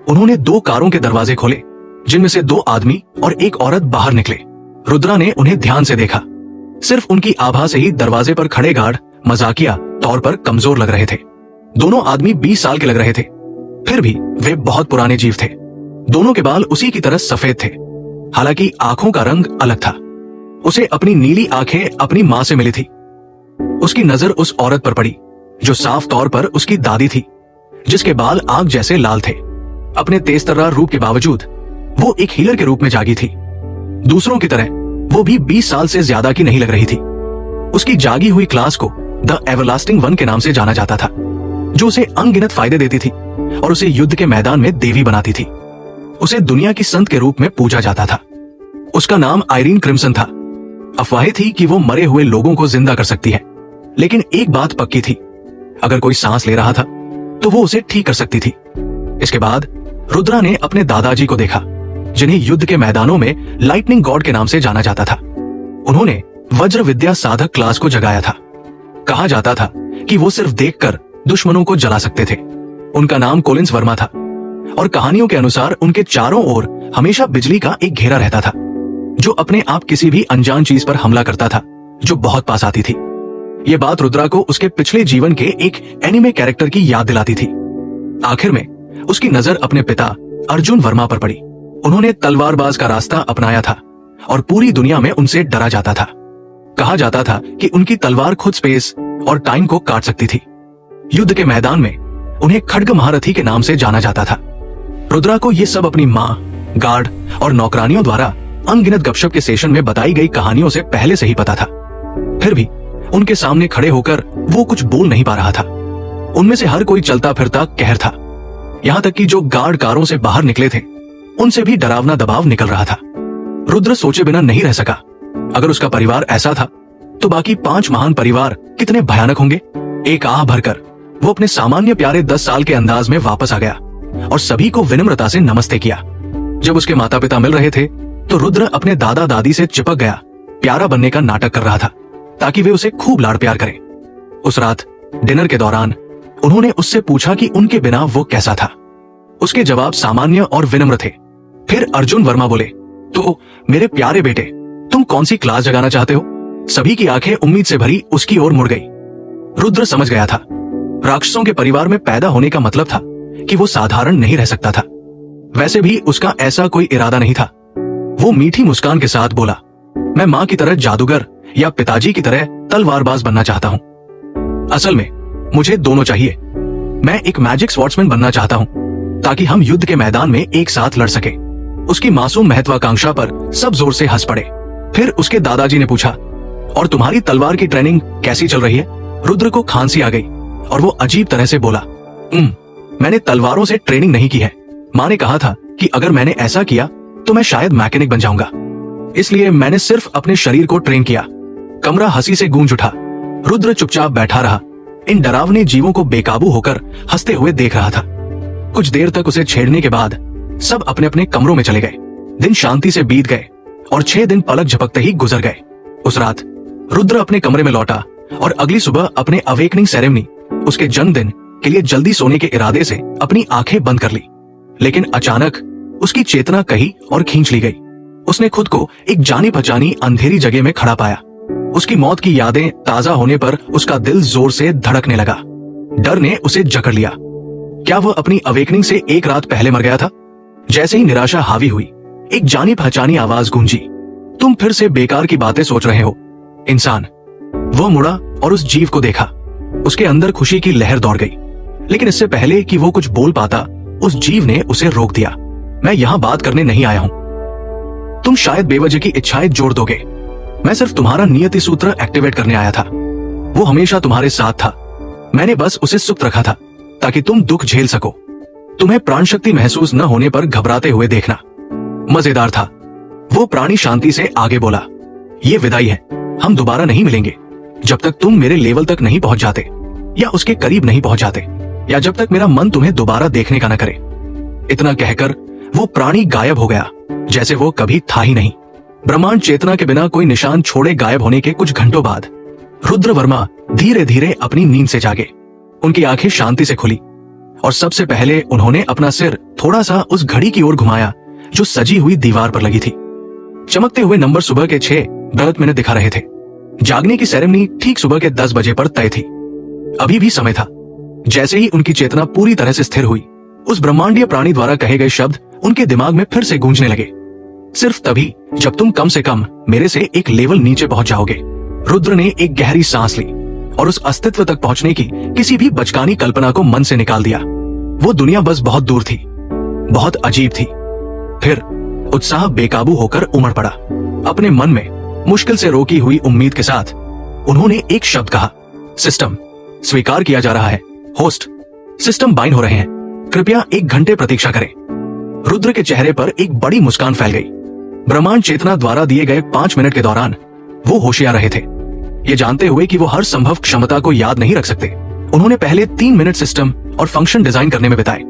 उन्होंने 2 कारों के दरवाजे खोले, जिनमें से 2 आदमी और एक औरत बाहर निकले। रुद्रा ने उन्हें ध्यान से देखा। सिर्फ उनकी आभा से ही दरवाजे पर खड़े गार्ड मजाकिया तौर पर कमजोर लग रहे थे। दोनों आदमी 20 साल के लग रहे थे, फिर भी वे बहुत पुराने जीव थे। दोनों के बाल उसी की तरह सफेद थे, हालांकि आंखों का रंग अलग था। उसे अपनी नीली आंखें अपनी मां से मिली थी। उसकी नजर उस औरत पर पड़ी जो साफ तौर पर उसकी दादी थी, जिसके बाल आग जैसे लाल थे। अपने तेजतर्रार रूप के बावजूद वो एक हीलर के रूप में जागी थी। दूसरों की तरह वो भी 20 साल से ज्यादा की नहीं लग रही थी। उसकी जागी हुई क्लास को द एवरलास्टिंग वन के नाम से जाना जाता था, जो उसे अनगिनत फायदे देती थी और उसे युद्ध के मैदान में देवी बनाती थी। उसे दुनिया की संत के रूप में पूजा जाता था। उसका नाम आयरीन क्रिम्सन था। अफवाहें थी कि वो मरे हुए लोगों को जिंदा कर सकती है, लेकिन एक बात पक्की थी, अगर कोई सांस ले रहा था तो वो उसे ठीक कर सकती थी। इसके बाद रुद्रा ने अपने दादाजी को देखा, जिन्हें युद्ध के मैदानों में लाइटनिंग गॉड के नाम से जाना जाता था। उन्होंने वज्र विद्या साधक क्लास को जगाया था। कहा जाता था कि वो सिर्फ देखकर दुश्मनों को जला सकते थे। उनका नाम कोलिंस वर्मा था और कहानियों के अनुसार उनके चारों ओर हमेशा बिजली का एक घेरा रहता था, जो अपने आप किसी भी अनजान चीज पर हमला करता था जो बहुत पास आती थी। ये बात रुद्रा को उसके पिछले जीवन के एक एनिमे कैरेक्टर की याद दिलाती थी। आखिर में उसकी नजर अपने पिता अर्जुन वर्मा पर पड़ी। उन्होंने तलवारबाज का रास्ता अपनाया था और पूरी दुनिया में उनसे डरा जाता था। कहा जाता था कि उनकी तलवार खुद स्पेस और टाइम को काट सकती थी। युद्ध के मैदान में उन्हें खड्ग महारथी के नाम से जाना जाता था। रुद्रा को ये सब अपनी माँ, गार्ड और नौकरानियों द्वारा अनगिनत गपशप के सेशन में बताई गई कहानियों से पहले से ही पता था। फिर भी उनके सामने खड़े होकर वो कुछ बोल नहीं पा रहा था। उनमें से हर कोई चलता फिरता कहर था। यहाँ तक कि जो गार्ड कारों से बाहर निकले थे, उनसे भी डरावना दबाव निकल रहा था। रुद्र सोचे बिना नहीं रह सका। अगर उसका परिवार ऐसा था तो बाकी 5 महान परिवार कितने भयानक होंगे। एक आह भरकर वो अपने सामान्य प्यारे 10 साल के अंदाज में वापस आ गया और सभी को विनम्रता से नमस्ते किया। जब उसके माता पिता मिल रहे थे तो रुद्र अपने दादा दादी से चिपक गया, प्यारा बनने का नाटक कर रहा था ताकि वे उसे खूब लाड़ प्यार करें। उस रात डिनर के दौरान उन्होंने उससे पूछा कि उनके बिना वो कैसा था। उसके जवाब सामान्य और विनम्र थे। फिर अर्जुन वर्मा बोले, तो मेरे प्यारे बेटे, तुम कौन सी क्लास जगाना चाहते हो? सभी की आंखें उम्मीद से भरी उसकी ओर मुड़ गई। रुद्र समझ गया था, राक्षसों के परिवार में पैदा होने का मतलब था कि वो साधारण नहीं रह सकता था। वैसे भी उसका ऐसा कोई इरादा नहीं था। वो मीठी मुस्कान के साथ बोला, मैं माँ की तरह जादूगर या पिताजी की तरह तलवारबाज बनना चाहता हूँ। असल में मुझे दोनों चाहिए। मैं एक मैजिक स्वॉर्ड्समैन बनना चाहता हूँ ताकि हम युद्ध के मैदान में एक साथ लड़ सके। उसकी मासूम महत्वाकांक्षा पर सब जोर से हंस पड़े। फिर उसके दादाजी ने पूछा, और तुम्हारी तलवार की ट्रेनिंग कैसी चल रही है? रुद्र को खांसी आ गई और वो अजीब तरह से बोला, मैंने तलवारों से ट्रेनिंग नहीं की है। माँ ने कहा था कि अगर मैंने ऐसा किया तो मैं शायद मैकेनिक बन जाऊंगा। इसलिए मैंने सिर्फ अपने शरीर को ट्रेन किया। कमरा हंसी से गूंज उठा। रुद्र चुपचाप बैठा रहा, इन डरावने जीवों को बेकाबू होकर हंसते हुए देख रहा था। कुछ देर तक उसे छेड़ने के बाद सब अपने अपने कमरों में चले गए। दिन शांति से बीत गए और 6 दिन पलक झपकते ही गुजर गए। उस रात रुद्र अपने कमरे में लौटा और अगली सुबह अपने अवेकनिंग सेरेमनी, उसके जन्मदिन के लिए जल्दी सोने के इरादे से अपनी आंखें बंद कर ली। लेकिन अचानक उसकी चेतना कहीं और खींच ली गई। उसने खुद को एक जानी पहचानी अंधेरी जगह में खड़ा पाया। उसकी मौत की यादें ताजा होने पर उसका दिल जोर से धड़कने लगा। डर ने उसे जकड़ लिया। क्या वह अपनी अवेकनिंग से एक रात पहले मर गया था? जैसे ही निराशा हावी हुई, एक जानी पहचानी आवाज गूंजी, तुम फिर से बेकार की बातें सोच रहे हो इंसान। वह मुड़ा और उस जीव को देखा। उसके अंदर खुशी की लहर दौड़ गई, लेकिन इससे पहले कि वो कुछ बोल पाता, उस जीव ने उसे रोक दिया। मैं यहां बात करने नहीं आया हूं। तुम शायद बेवजह की इच्छाएं जोड़ दोगे। मैं सिर्फ तुम्हारा नियति सूत्र एक्टिवेट करने आया था। वो हमेशा तुम्हारे साथ था। मैंने बस उसे सुप्त रखा था ताकि तुम दुख झेल सको। तुम्हें प्राण शक्ति महसूस न होने पर घबराते हुए देखना मजेदार था। वो प्राणी शांति से आगे बोला, ये विदाई है। हम दोबारा नहीं मिलेंगे जब तक तुम मेरे लेवल तक नहीं पहुंच जाते, या उसके करीब नहीं पहुंच जाते, या जब तक मेरा मन तुम्हें दोबारा देखने का न करे। इतना कहकर वो प्राणी गायब हो गया, जैसे वो कभी था ही नहीं। ब्रह्मांड चेतना के बिना कोई निशान छोड़े गायब होने के कुछ घंटों बाद रुद्र वर्मा धीरे धीरे अपनी नींद से जागे। उनकी आंखें शांति से खुली और सबसे पहले उन्होंने अपना सिर थोड़ा सा उस घड़ी की ओर घुमाया जो सजी हुई दीवार पर लगी थी। चमकते हुए नंबर सुबह के 6:10 दिखा रहे थे। जागने की सेरेमनी ठीक सुबह के 10 बजे पर तय थी। अभी भी समय था। जैसे ही उनकी चेतना पूरी तरह से स्थिर हुई, उस ब्रह्मांडीय प्राणी द्वारा कहे गए शब्द उनके दिमाग में फिर से गूंजने लगे। सिर्फ तभी जब तुम कम से कम मेरे से एक लेवल नीचे पहुंच जाओगे। रुद्र ने एक गहरी सांस ली और उस अस्तित्व तक पहुंचने की किसी भी बचकानी कल्पना को मन से निकाल दिया। वो दुनिया बस बहुत दूर थी, बहुत अजीब थी। फिर उत्साह बेकाबू होकर उमड़ पड़ा। अपने मन में मुश्किल से रोकी हुई उम्मीद के साथ उन्होंने एक शब्द कहा, सिस्टम। स्वीकार किया जा रहा है होस्ट। सिस्टम बाइंड हो रहे हैं। कृपया 1 घंटे प्रतीक्षा करें। रुद्र के चेहरे पर एक बड़ी मुस्कान फैल गई। ब्रह्मांड चेतना द्वारा दिए गए 5 मिनट के दौरान वो होशियार रहे थे, ये जानते हुए कि वो हर संभव क्षमता को याद नहीं रख सकते। उन्होंने पहले 3 मिनट सिस्टम और फंक्शन डिजाइन करने में बिताए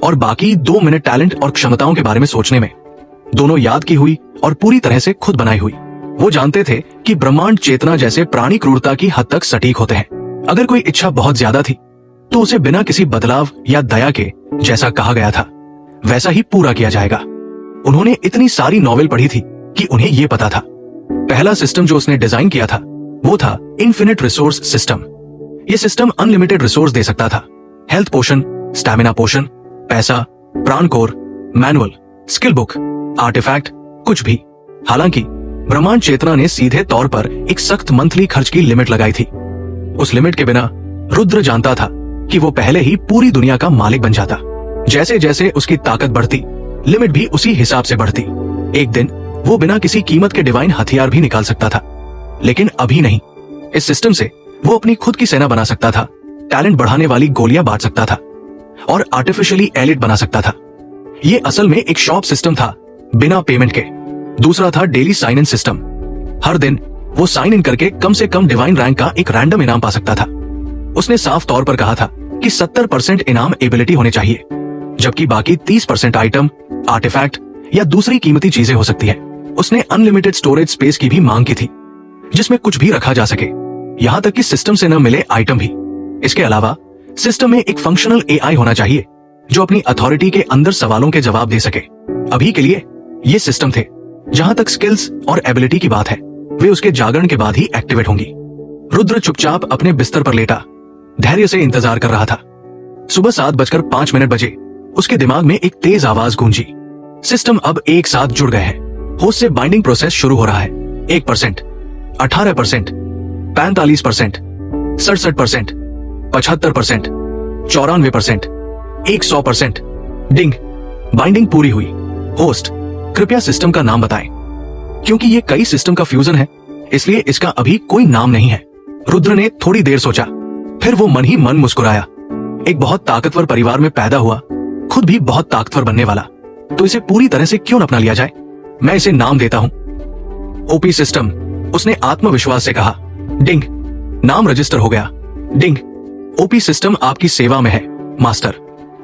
और बाकी 2 मिनट टैलेंट और क्षमताओं के बारे में सोचने में। दोनों याद की हुई और पूरी तरह से खुद बनाई हुई। वो जानते थे कि ब्रह्मांड चेतना जैसे प्राणी क्रूरता की हद तक सटीक होते हैं। अगर कोई इच्छा बहुत ज्यादा थी तो उसे बिना किसी बदलाव या दया के, जैसा कहा गया था वैसा ही पूरा किया जाएगा। उन्होंने इतनी सारी नॉवेल पढ़ी थी कि उन्हें यह पता था। पहला सिस्टम जो उसने डिजाइन किया था वो था इन्फिनिट रिसोर्स सिस्टम। ये सिस्टम अनलिमिटेड रिसोर्स दे सकता था। हेल्थ पोशन, स्टैमिना पोशन, पैसा, प्राण core, manual, skill book, artifact, कुछ भी। हालांकि ब्रह्मांड चेतना ने सीधे तौर पर एक सख्त मंथली खर्च की लिमिट लगाई थी। उस लिमिट के बिना रुद्र जानता था कि वो पहले ही पूरी दुनिया का मालिक बन जाता। जैसे जैसे उसकी ताकत बढ़ती, लिमिट भी उसी हिसाब से बढ़ती। एक दिन वो बिना किसी कीमत के डिवाइन हथियार भी निकाल सकता था, लेकिन अभी नहीं। इस सिस्टम से वो अपनी खुद की सेना बना सकता था, टैलेंट बढ़ाने वाली गोलियां बांट सकता था और आर्टिफिशियली एलिट बना सकता था। ये असल में एक शॉप सिस्टम था, बिना पेमेंट के। दूसरा था डेली साइन इन सिस्टम। हर दिन वो साइन इन करके कम से कम डिवाइन रैंक का एक रैंडम इनाम पा सकता था। उसने साफ तौर पर कहा था कि 70% इनाम एबिलिटी होने चाहिए, जबकि बाकी 30% आइटम, आर्टिफैक्ट या दूसरी कीमती चीजें हो सकती है। उसने अनलिमिटेड स्टोरेज स्पेस की भी मांग की थी, जिसमें कुछ भी रखा जा सके, यहां तक कि सिस्टम से न मिले आइटम भी। इसके अलावा सिस्टम में एक फंक्शनल एआई होना चाहिए जो अपनी अथॉरिटी के अंदर सवालों के जवाब दे सके। अभी के लिए ये सिस्टम थे। जहां तक स्किल्स और एबिलिटी की बात है, वे उसके जागरण के बाद ही एक्टिवेट होंगी। रुद्र चुपचाप अपने बिस्तर पर लेटा धैर्य से इंतजार कर रहा था। सुबह 7:05 बजे उसके दिमाग में एक तेज आवाज गूंजी। सिस्टम अब एक साथ जुड़ गए हैं। होस्ट से बाइंडिंग प्रोसेस शुरू हो रहा है। 1%, 18%, 45%, 67%, 75%, 94%, 100%। डिंग, बाइंडिंग पूरी हुई। होस्ट, कृपया सिस्टम का नाम बताएं। क्योंकि ये कई सिस्टम का फ्यूजन है, इसलिए इसका अभी कोई नाम नहीं है। रुद्र ने थोड़ी देर सोचा, फिर वो मन ही मन मुस्कुराया। एक बहुत ताकतवर परिवार में पैदा हुआ, खुद भी बहुत ताकतवर बनने वाला, तो इसे पूरी तरह से क्यों न अपना लिया जाए। मैं इसे नाम देता हूं ओपी सिस्टम, उसने आत्मविश्वास से कहा। डिंग, नाम रजिस्टर हो गया। डिंग, ओपी सिस्टम आपकी सेवा में है मास्टर।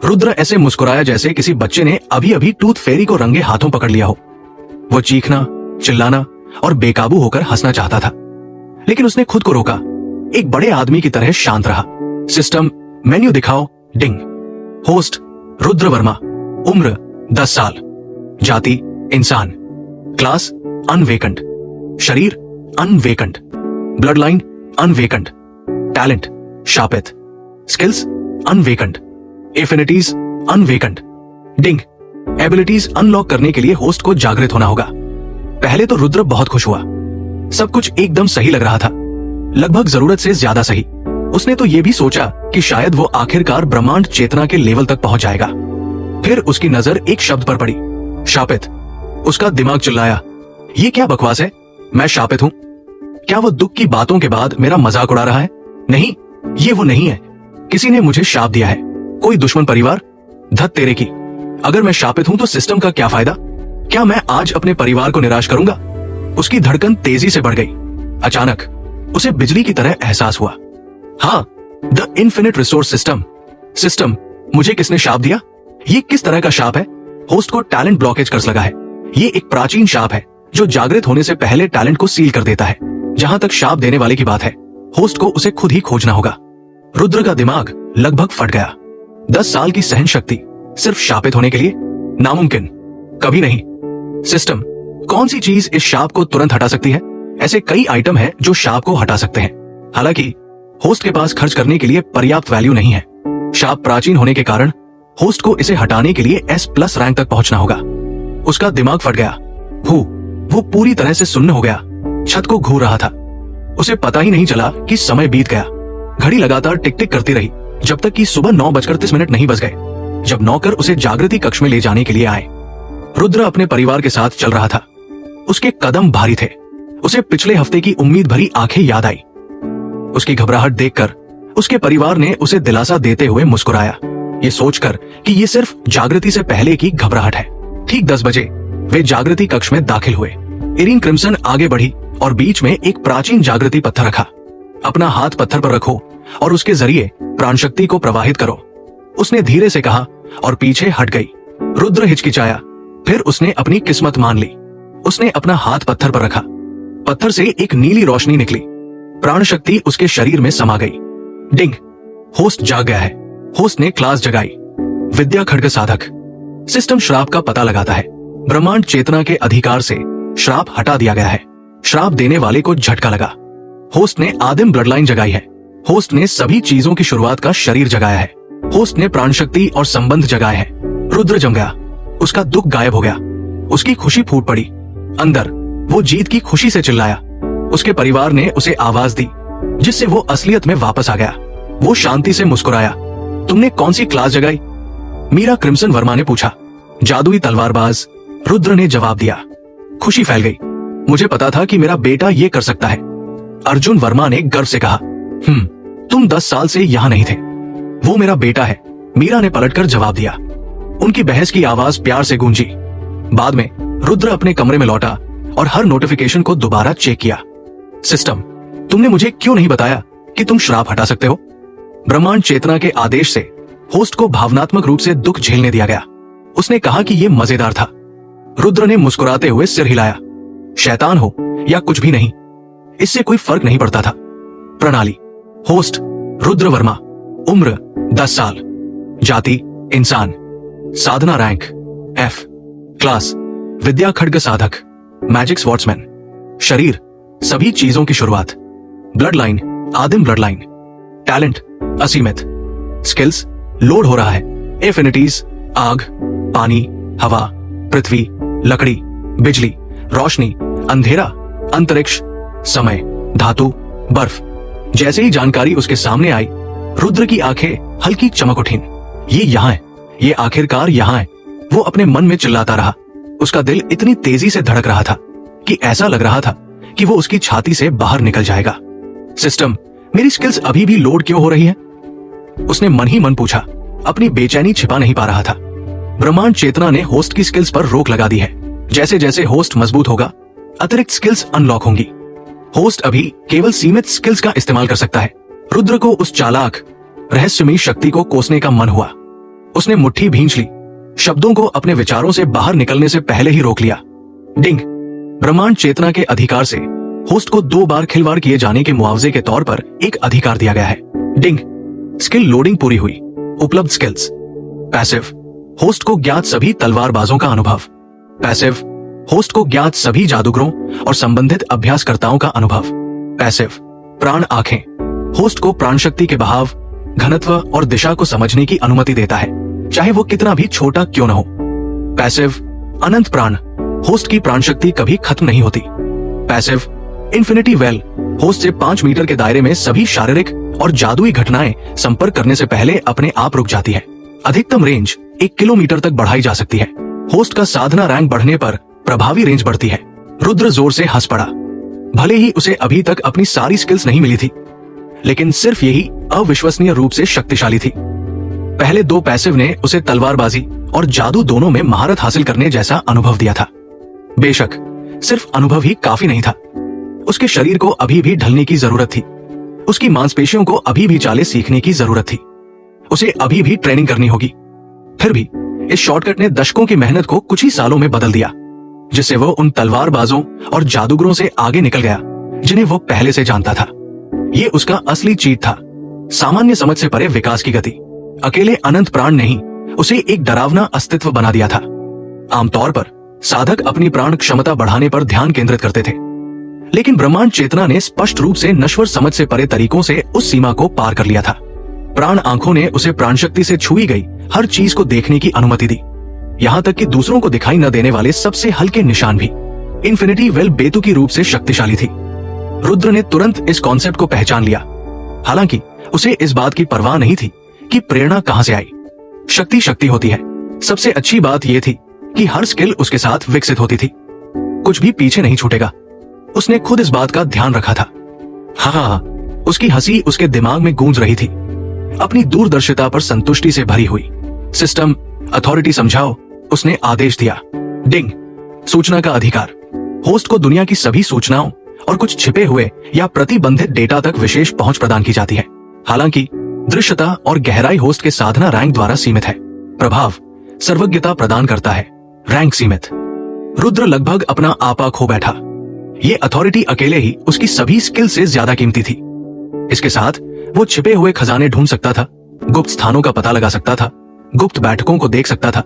रुद्र ऐसे मुस्कुराया जैसे किसी बच्चे ने अभी अभी टूथ फेरी को रंगे हाथों पकड़ लिया हो। वो चीखना, चिल्लाना और बेकाबू होकर हंसना चाहता था, लेकिन उसने खुद को रोका। एक बड़े आदमी की तरह शांत रहा। सिस्टम, मेन्यू दिखाओ। डिंग। होस्ट, रुद्र वर्मा। उम्र 10 साल। जाति इंसान। Class unawakened. शरीर unawakened. Blood line unawakened. Talent शापित। Skills unawakened. Affinities unawakened. Ding, abilities unlock करने के लिए होस्ट को जागृत होना होगा। पहले तो रुद्र बहुत खुश हुआ। सब कुछ एकदम सही लग रहा था, लगभग जरूरत से ज्यादा सही। उसने तो यह भी सोचा कि शायद वो आखिरकार ब्रह्मांड चेतना के लेवल तक पहुंच जाएगा। फिर उसकी नजर एक शब्द पर पड़ी, शापित। उसका दिमाग चिल्लाया, ये क्या बकवास है? मैं शापित हूं? क्या वो दुख की बातों के बाद मेरा मजाक उड़ा रहा है? नहीं, ये वो नहीं है। किसी ने मुझे शाप दिया है। कोई दुश्मन परिवार? धत तेरे की। अगर मैं शापित हूं तो सिस्टम का क्या फायदा? क्या मैं आज अपने परिवार को निराश करूंगा? उसकी धड़कन तेजी से बढ़ गई। अचानक उसे बिजली की तरह एहसास हुआ। हाँ, the infinite resource system. System, मुझे किसने शाप दिया? ये किस तरह का शाप है? होस्ट को टैलेंट ब्लॉकेज कर्स लगा है। ये एक प्राचीन शाप है जो जागृत होने से पहले टैलेंट को सील कर देता है। जहां तक शाप देने वाले की बात है, होस्ट को उसे खुद ही खोजना होगा। रुद्र का दिमाग लगभग फट गया। 10 साल की सहन शक्ति सिर्फ शापित होने के लिए? नामुमकिन, कभी नहीं। सिस्टम, कौन सी चीज इस शाप को तुरंत हटा सकती है? ऐसे कई आइटम हैं जो शाप को हटा सकते हैं। हालांकि होस्ट के पास खर्च करने के लिए पर्याप्त वैल्यू नहीं है। शाप प्राचीन होने के कारण होस्ट को इसे हटाने के लिए S+ रैंक तक पहुंचना होगा। उसका दिमाग फट गया। वो पूरी तरह से सुन्न हो गया। छत को घूर रहा था। उसे पता ही नहीं चला कि समय बीत गया। घड़ी लगातार टिक टिक करती रही जब तक कि सुबह 9:30 नहीं बज गए, जब नौकर उसे जागृति कक्ष में ले जाने के लिए आए। रुद्र अपने परिवार के साथ चल रहा था। उसके कदम भारी थे। उसे पिछले हफ्ते की उम्मीद भरी आंखें याद आई। उसकी घबराहट देखकर उसके परिवार ने उसे दिलासा देते हुए मुस्कुराया, ये सोचकर कि ये सिर्फ जागृति से पहले की घबराहट है। ठीक 10 बजे वे जागृति कक्ष में दाखिल हुए। इरीन क्रिम्सन आगे बढ़ी और बीच में एक प्राचीन जागृति पत्थर रखा। अपना हाथ पत्थर पर रखो और उसके जरिए प्राण शक्ति को प्रवाहित करो, उसने धीरे से कहा और पीछे हट गई। रुद्र हिचकिचाया, फिर उसने अपनी किस्मत मान ली। उसने अपना हाथ पत्थर पर रखा। पत्थर से एक नीली रोशनी निकली। प्राण शक्ति उसके शरीर में समा गई। डिंग, होस्ट जाग गया है। होस्ट ने क्लास जगाई। विद्या खड्ग साधक। सिस्टम श्राप का पता लगाता है। ब्रह्मांड चेतना के अधिकार से श्राप हटा दिया गया है। श्राप देने वाले को झटका लगा। होस्ट ने आदिम ब्लड लाइन जगाई है। होस्ट ने सभी चीजों की शुरुआत का शरीर जगाया है। होस्ट ने प्राण शक्ति और संबंध जगाए हैं। रुद्र जम गया। उसका दुख गायब हो गया। उसकी खुशी फूट पड़ी। अंदर वो जीत की खुशी से चिल्लाया। उसके परिवार ने उसे आवाज दी जिससे वो असलियत में वापस आ गया। वो शांति से मुस्कुराया। तुमने कौन सी क्लास जगाई? मीरा क्रिम्सन वर्मा ने पूछा। जादुई तलवारबाज, रुद्र ने जवाब दिया। खुशी फैल गई। मुझे पता था कि मेरा बेटा ये कर सकता है, अर्जुन वर्मा ने गर्व से कहा। तुम 10 साल से यहाँ नहीं थे। वो मेरा बेटा है, मीरा ने पलटकर जवाब दिया। उनकी बहस की आवाज प्यार से गूंजी। बाद में रुद्र अपने कमरे में लौटा और हर नोटिफिकेशन को दोबारा चेक किया। सिस्टम, तुमने मुझे क्यों नहीं बताया कि तुम श्राप हटा सकते हो? ब्रह्मांड चेतना के आदेश से होस्ट को भावनात्मक रूप से दुख झेलने दिया गया। उसने कहा कि यह मजेदार था। रुद्र ने मुस्कुराते हुए सिर हिलाया। शैतान हो या कुछ भी नहीं, इससे कोई फर्क नहीं पड़ता था। प्रणाली। होस्ट रुद्र वर्मा। उम्र 10 साल। जाति इंसान। साधना रैंक F। क्लास विद्या खड्ग साधक, मैजिक स्वॉर्ड्समैन। शरीर सभी चीजों की शुरुआत। ब्लड लाइन आदिम ब्लड लाइन। टैलेंट असीमित। स्किल्स लोड हो रहा है। एफिनिटीज आग, पानी, हवा, पृथ्वी, लकड़ी, बिजली, रोशनी, अंधेरा, अंतरिक्ष, समय, धातु, बर्फ। जैसे ही जानकारी उसके सामने आई, रुद्र की आंखें हल्की चमक उठीं। ये यहाँ है, ये आखिरकार यहाँ है। वो अपने मन में चिल्लाता रहा। उसका दिल इतनी तेजी से धड़क रहा था कि ऐसा लग रहा था कि वो उसकी छाती से बाहर निकल जाएगा। सिस्टम, मेरी स्किल्स अभी भी लोड क्यों हो रही है? उसने मन ही मन पूछा। अपनी बेचैनी छिपा नहीं पा रहा था। ब्रह्मांड चेतना ने होस्ट की स्किल्स पर रोक लगा दी है। जैसे जैसे होस्ट मजबूत होगा, अतिरिक्त स्किल्स अनलॉक होंगी। होस्ट अभी केवल सीमित स्किल्स का इस्तेमाल कर सकता है। रुद्र को उस चालाक रहस्यमयी शक्ति को कोसने का मन हुआ। उसने मुट्ठी भींच ली, शब्दों को अपने विचारों से बाहर निकलने से पहले ही रोक लिया। डिंग। ब्रह्मांड चेतना के अधिकार से होस्ट को 2 बार खिलवाड़ किए जाने के मुआवजे के तौर पर एक अधिकार दिया गया है। डिंग। स्किल लोडिंग पूरी हुई। उपलब्ध स्किल्स। पैसिव। होस्ट को ज्ञात सभी तलवारबाजों का अनुभव। पैसिव। होस्ट को ज्ञात सभी जादूगरों और संबंधित अभ्यासकर्ताओं का अनुभव। पैसिव। प्राण आंखें। होस्ट को प्राण शक्ति के बहाव, घनत्व और दिशा को समझने की अनुमति देता है, चाहे वो कितना भी छोटा क्यों न हो। पैसिव। अनंत प्राण। होस्ट की प्राण शक्ति कभी खत्म नहीं होती। पैसिव। Infinity well. होस्ट से 5 मीटर के दायरे में सभी शारीरिक और जादुई घटनाएं संपर्क करने से पहले अपने आप रुक जाती है। अधिकतम रेंज 1 किलोमीटर तक बढ़ाई जा सकती है। होस्ट का साधना रैंक बढ़ने पर प्रभावी रेंज बढ़ती है। रुद्र जोर से हंस पड़ा। भले ही उसे अभी तक अपनी सारी स्किल्स नहीं मिली थी, लेकिन सिर्फ यही अविश्वसनीय रूप से शक्तिशाली थी। पहले 2 पैसिव ने उसे तलवारबाजी और जादू दोनों में महारत हासिल करने जैसा अनुभव दिया था। बेशक सिर्फ अनुभव ही काफी नहीं था। उसके शरीर को अभी भी ढलने की जरूरत थी। उसकी मांसपेशियों को अभी भी चालें सीखने की जरूरत थी। उसे अभी भी ट्रेनिंग करनी होगी। फिर भी इस शॉर्टकट ने दशकों की मेहनत को कुछ ही सालों में बदल दिया, जिससे वो उन तलवारबाजों और जादूगरों से आगे निकल गया जिन्हें वो पहले से जानता था। ये उसका असली चीट था, सामान्य समझ से परे विकास की गति। अकेले अनंत प्राण नहीं, उसे एक डरावना अस्तित्व बना दिया था। आमतौर पर साधक अपनी प्राण क्षमता बढ़ाने पर ध्यान केंद्रित करते थे, लेकिन ब्रह्मांड चेतना ने स्पष्ट रूप से नश्वर समझ से परे तरीकों से उस सीमा को पार कर लिया था। प्राण आंखों ने उसे प्राण शक्ति से छुई गई हर चीज को देखने की अनुमति दी, यहाँ तक कि दूसरों को दिखाई न देने वाले सबसे हल्के निशान भी। इन्फिनिटी वेल बेतुकी रूप से शक्तिशाली थी। रुद्र ने तुरंत इस कॉन्सेप्ट को पहचान लिया। हालांकि उसे इस बात की परवाह नहीं थी कि प्रेरणा कहां से आई। शक्ति शक्ति होती है। सबसे अच्छी बात यह थी कि हर स्किल उसके साथ विकसित होती थी। कुछ भी पीछे नहीं छूटेगा। उसने खुद इस बात का ध्यान रखा था। हाँ, उसकी हंसी उसके दिमाग में गूंज रही थी, अपनी दूरदर्शिता पर संतुष्टि से भरी हुई। सिस्टम, अथॉरिटी समझाओ, उसने आदेश दिया। डिंग। सूचना का अधिकार। होस्ट को दुनिया की सभी सूचनाओं और कुछ छिपे हुए या प्रतिबंधित डेटा तक विशेष पहुंच प्रदान की जाती है। हालांकि दृश्यता और गहराई होस्ट के साधना रैंक द्वारा सीमित है। प्रभाव सर्वज्ञता प्रदान करता है, रैंक सीमित। रुद्र लगभग अपना आपा खो बैठा। ये अथॉरिटी अकेले ही उसकी सभी स्किल से ज्यादा कीमती थी। इसके साथ वो छिपे हुए खजाने ढूंढ सकता था, गुप्त स्थानों का पता लगा सकता था, गुप्त बैठकों को देख सकता था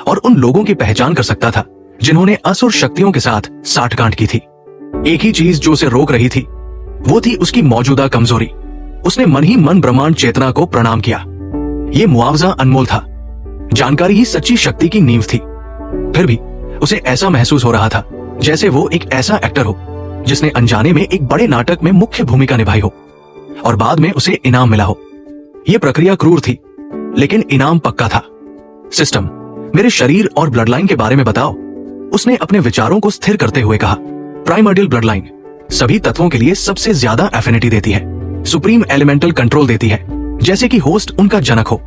और उन लोगों की पहचान कर सकता था जिन्होंने असुर शक्तियों के साथ साठगांठ की थी। एक ही चीज जो उसे रोक रही थी वो थी उसकी मौजूदा कमजोरी। उसने मन ही मन ब्रह्मांड चेतना को प्रणाम किया। ये मुआवजा अनमोल था। जानकारी ही सच्ची शक्ति की नींव थी। फिर भी उसे ऐसा महसूस हो रहा था जैसे वो एक ऐसा एक्टर हो जिसने अनजाने में एक बड़े नाटक में मुख्य भूमिका निभाई हो और बाद में उसे इनाम मिला हो। यह प्रक्रिया क्रूर थी, लेकिन इनाम पक्का था। सिस्टम, मेरे शरीर और ब्लड लाइन के बारे में बताओ, उसने अपने विचारों को स्थिर करते हुए कहा। प्राइमर्डियल ब्लड लाइन सभी तत्वों के लिए सबसे ज्यादा एफिनिटी देती है, सुप्रीम एलिमेंटल कंट्रोल देती है, जैसे कि होस्ट उनका जनक हो।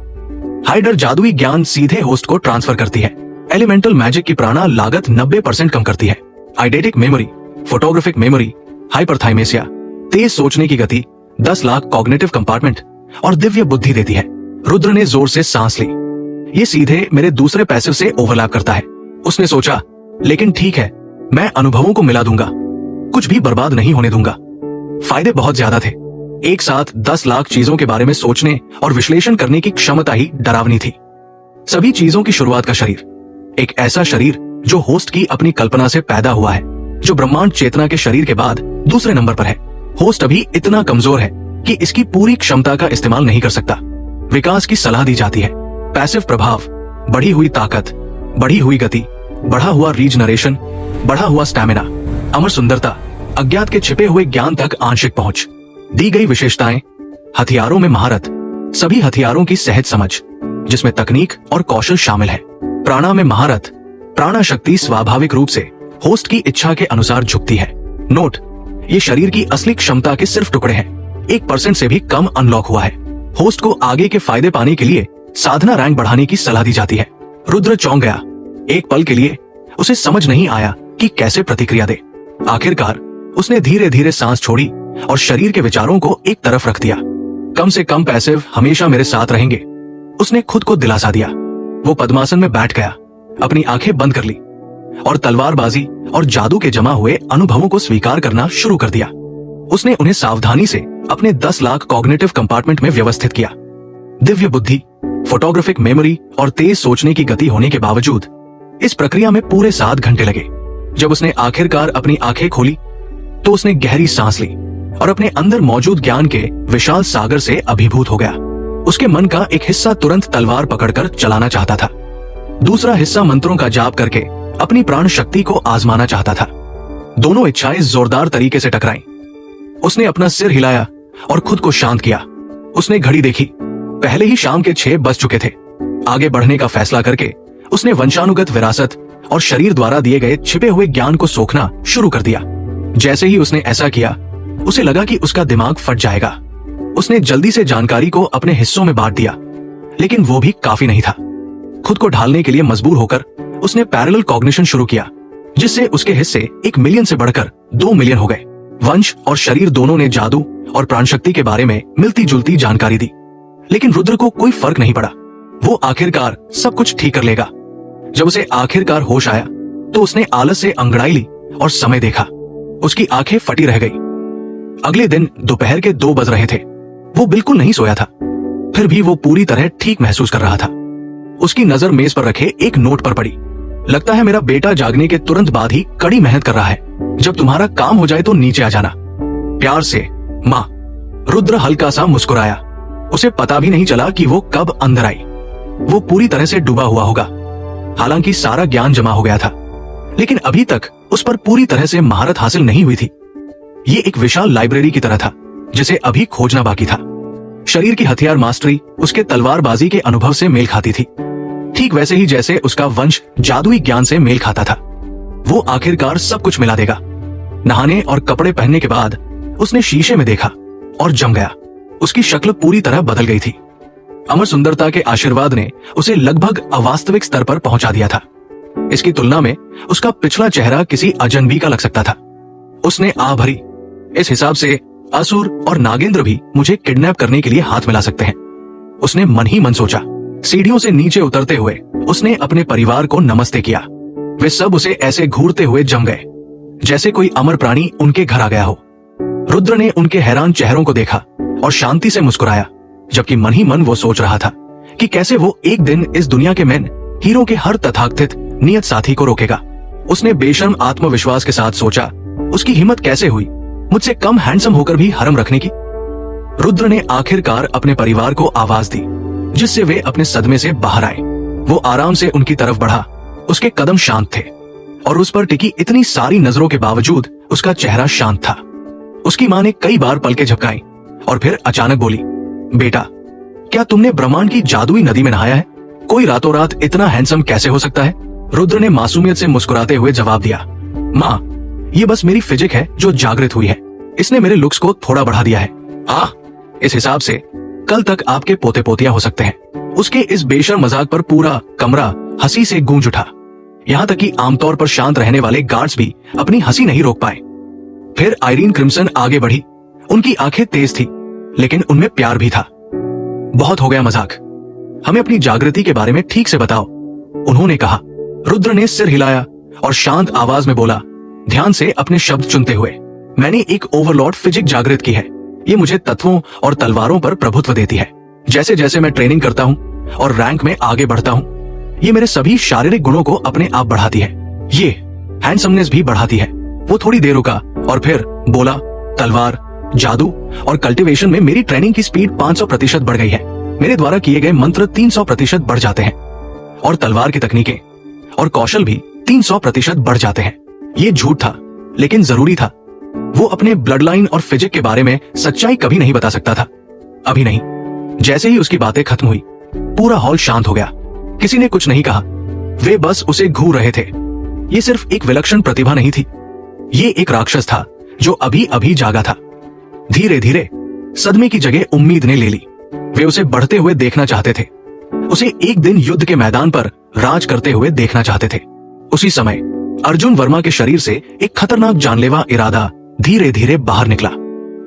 हाइडर जादुई ज्ञान सीधे होस्ट को ट्रांसफर करती है। एलिमेंटल मैजिक की प्राणा लागत 90% कम करती है। आइडेटिक मेमोरी, फोटोग्राफिक मेमोरी, हाइपरथाइमेसिया, तेज सोचने की गति, 10 लाख कॉग्निटिव कंपार्टमेंट और दिव्य बुद्धि देती है। रुद्र ने जोर से सांस ली। ये सीधे मेरे दूसरे पैसिव से ओवरलैप करता है, उसने सोचा। लेकिन ठीक है, मैं अनुभवों को मिला दूंगा, कुछ भी बर्बाद नहीं होने दूंगा। फायदे बहुत ज्यादा थे। एक साथ 10 लाख चीजों के बारे में सोचने और विश्लेषण करने की क्षमता ही डरावनी थी। सभी चीजों की शुरुआत का शरीर, एक ऐसा शरीर जो होस्ट की अपनी कल्पना से पैदा हुआ है, जो ब्रह्मांड चेतना के शरीर के बाद दूसरे नंबर पर है। होस्ट अभी इतना कमजोर है कि इसकी पूरी क्षमता का इस्तेमाल नहीं कर सकता। विकास की सलाह दी जाती है। पैसिव प्रभाव, बढ़ी हुई ताकत, बढ़ी हुई गति, बढ़ा हुआ रीजनरेशन, बढ़ा हुआ स्टैमिना, अमर सुंदरता, अज्ञात के छिपे हुए ज्ञान तक आंशिक पहुंच, दी गई विशेषताएं, हथियारों में महारत, सभी हथियारों की सहज समझ जिसमें तकनीक और कौशल शामिल है। प्राणा में महारत, प्राणा शक्ति स्वाभाविक रूप से होस्ट की इच्छा के अनुसार झुकती है। नोट, ये शरीर की असली क्षमता के सिर्फ टुकड़े हैं, 1% से भी कम अनलॉक हुआ है। होस्ट को आगे के फायदे पाने के लिए साधना रैंक बढ़ाने की सलाह दी जाती है। रुद्र चौंक गया। एक पल के लिए उसे समझ नहीं आया कि कैसे प्रतिक्रिया दे। आखिरकार उसने धीरे धीरे सांस छोड़ी और शरीर के विचारों को एक तरफ रख दिया। कम से कम पैसिव हमेशा मेरे साथ रहेंगे, उसने खुद को दिलासा दिया। वो पद्मासन में बैठ गया, अपनी आंखें बंद कर ली और तलवारबाजी और जादू के जमा हुए अनुभवों को स्वीकार करना शुरू कर दिया। उसने उन्हें सावधानी से अपने 10 लाख कॉग्निटिव कंपार्टमेंट में व्यवस्थित किया। दिव्य बुद्धि, फोटोग्राफिक मेमोरी और तेज सोचने की गति होने के बावजूद इस प्रक्रिया में पूरे 7 घंटे लगे। जब उसने आखिरकार अपनी आंखें खोली तो उसने गहरी सांस ली और अपने अंदर मौजूद ज्ञान के विशाल सागर से अभिभूत हो गया। उसके मन का एक हिस्सा तुरंत तलवार पकड़कर चलाना चाहता था, दूसरा हिस्सा मंत्रों का जाप करके अपनी प्राण शक्ति को आजमाना चाहता था। दोनों इच्छाएं जोरदार तरीके से टकराईं। उसने अपना सिर हिलाया और खुद को शांत किया। उसने घड़ी देखी, पहले ही शाम के 6 बज चुके थे। आगे बढ़ने का फैसला करके उसने वंशानुगत विरासत और शरीर द्वारा दिए गए छिपे हुए ज्ञान को सोखना शुरू कर दिया। जैसे ही उसने ऐसा किया, उसे लगा कि उसका दिमाग फट जाएगा। उसने जल्दी से जानकारी को अपने हिस्सों में बांट दिया, लेकिन वो भी काफी नहीं था। खुद को ढालने के लिए मजबूर होकर उसने पैरेलल कॉग्निशन शुरू किया, जिससे उसके हिस्से 1 मिलियन से बढ़कर 2 मिलियन हो गए। वंश और शरीर दोनों ने जादू और प्राणशक्ति के बारे में मिलती जुलती जानकारी दी, लेकिन रुद्र को कोई फर्क नहीं पड़ा। वो आखिरकार सब कुछ ठीक कर लेगा। जब उसे आखिरकार होश आया तो उसने आलस से अंगड़ाई ली और समय देखा। उसकी आंखें फटी रह गई। अगले दिन दोपहर के 2 बज रहे थे। वो बिल्कुल नहीं सोया था, फिर भी वो पूरी तरह ठीक महसूस कर रहा था। उसकी नजर मेज पर रखे एक नोट पर पड़ी। लगता है मेरा बेटा जागने के तुरंत बाद ही कड़ी मेहनत कर रहा है। जब तुम्हारा काम हो जाए तो नीचे आ जाना। प्यार से, माँ। रुद्र हल्का सा मुस्कुराया। उसे पता भी नहीं चला कि वो कब अंदर आई। वो पूरी तरह से डूबा हुआ होगा। हालांकि सारा ज्ञान जमा हो गया था, लेकिन अभी तक उस पर पूरी तरह से महारत हासिल नहीं हुई थी। ये एक विशाल लाइब्रेरी की तरह था, जिसे अभी खोजना बाकी था। शरीर की हथियार मास्टरी उसके तलवारबाजी के अनुभव से मेल खाती थी, ठीक वैसे ही जैसे उसका वंश जादुई ज्ञान से मेल खाता था। वो आखिरकार सब कुछ मिला देगा। नहाने और कपड़े पहनने के बाद उसने शीशे में देखा और जम गया। उसकी शक्ल पूरी तरह बदल गई थी। अमर सुंदरता के आशीर्वाद ने उसे लगभग अवास्तविक स्तर पर पहुंचा दिया था। इसकी तुलना में उसका पिछला चेहरा किसी अजनबी का लग सकता था। उसने आ भरी, इस हिसाब से असुर और नागेंद्र भी मुझे किडनैप करने के लिए हाथ मिला सकते हैं, उसने मन ही मन सोचा। सीढ़ियों से नीचे उतरते हुए उसने अपने परिवार को नमस्ते किया। वे सब उसे ऐसे घूरते हुए जम गए जैसे कोई अमर प्राणी उनके घर आ गया हो। रुद्र ने उनके हैरान चेहरों को देखा और शांति से मुस्कुराया, जबकि मन ही मन वो सोच रहा था कि कैसे वो एक दिन इस दुनिया के मैन हीरो के हर तथाकथित नियत साथी को रोकेगा। उसने बेशर्म आत्मविश्वास के साथ सोचा, उसकी हिम्मत कैसे हुई मुझसे कम हैंडसम होकर भी हरम रखने की। रुद्र ने आखिरकार अपने परिवार को आवाज दी, जिससे वे अपने सदमे से बाहर आए। वो आराम से उनकी तरफ बढ़ा। उसके कदम शांत थे और उस पर टिकी इतनी सारी नजरों के बावजूद उसका चेहरा शांत था। उसकी मां ने कई बार पलकें झपकाई और फिर अचानक बोली, बेटा, क्या तुमने ब्रह्मांड की जादुई नदी में नहाया है? कोई रातों रात इतना हैंडसम कैसे हो सकता है? रुद्र ने मासूमियत से मुस्कुराते हुए जवाब दिया, माँ, ये बस मेरी फिजिक है जो जागृत हुई है। इसने मेरे लुक्स को थोड़ा बढ़ा दिया है। इस हिसाब से कल तक आपके पोते पोतियां हो सकते हैं। उसके इस बेशर्म मजाक पर पूरा कमरा हंसी से गूंज उठा। यहाँ तक कि आमतौर पर शांत रहने वाले गार्ड्स भी अपनी हंसी नहीं रोक पाए। फिर आयरीन क्रिम्सन आगे बढ़ी। उनकी आंखें तेज थी, लेकिन उनमें प्यार भी था। बहुत हो गया मजाक, हमें अपनी जागृति के बारे में ठीक से बताओ, उन्होंने कहा। रुद्र ने सिर हिलाया और शांत आवाज में बोला, ध्यान से अपने शब्द चुनते हुए, मैंने एक ओवरलॉर्ड फिजिक जागृत की है। ये मुझे तत्वों और तलवारों पर प्रभुत्व देती है। जैसे जैसे मैं ट्रेनिंग करता हूँ और रैंक में आगे बढ़ता हूँ, ये मेरे सभी शारीरिक गुणों को अपने आप बढ़ाती है। ये हैंडसमनेस भी बढ़ाती है। वो थोड़ी देर रुका और फिर बोला, तलवार, जादू और कल्टीवेशन में मेरी ट्रेनिंग की स्पीड 500% बढ़ गई है। मेरे द्वारा किए गए मंत्र 300% बढ़ जाते हैं और तलवार की तकनीकें और कौशल भी 300% बढ़ जाते हैं। ये झूठ था, लेकिन जरूरी था। वो अपने ब्लड लाइन और फिजिक के बारे में सच्चाई कभी नहीं बता सकता था, अभी नहीं। जैसे ही उसकी बातें खत्म हुई, पूरा हॉल शांत हो गया। किसी ने कुछ नहीं कहा, वे बस उसे घूर रहे थे। ये सिर्फ एक विलक्षण प्रतिभा नहीं थी, ये एक राक्षस था जो अभी अभी जागा था। धीरे धीरे सदमे की जगह उम्मीद ने ले ली। वे उसे बढ़ते हुए देखना चाहते थे, उसे एक दिन युद्ध के मैदान पर राज करते हुए देखना चाहते थे। उसी समय अर्जुन वर्मा के शरीर से एक खतरनाक जानलेवा इरादा धीरे धीरे बाहर निकला।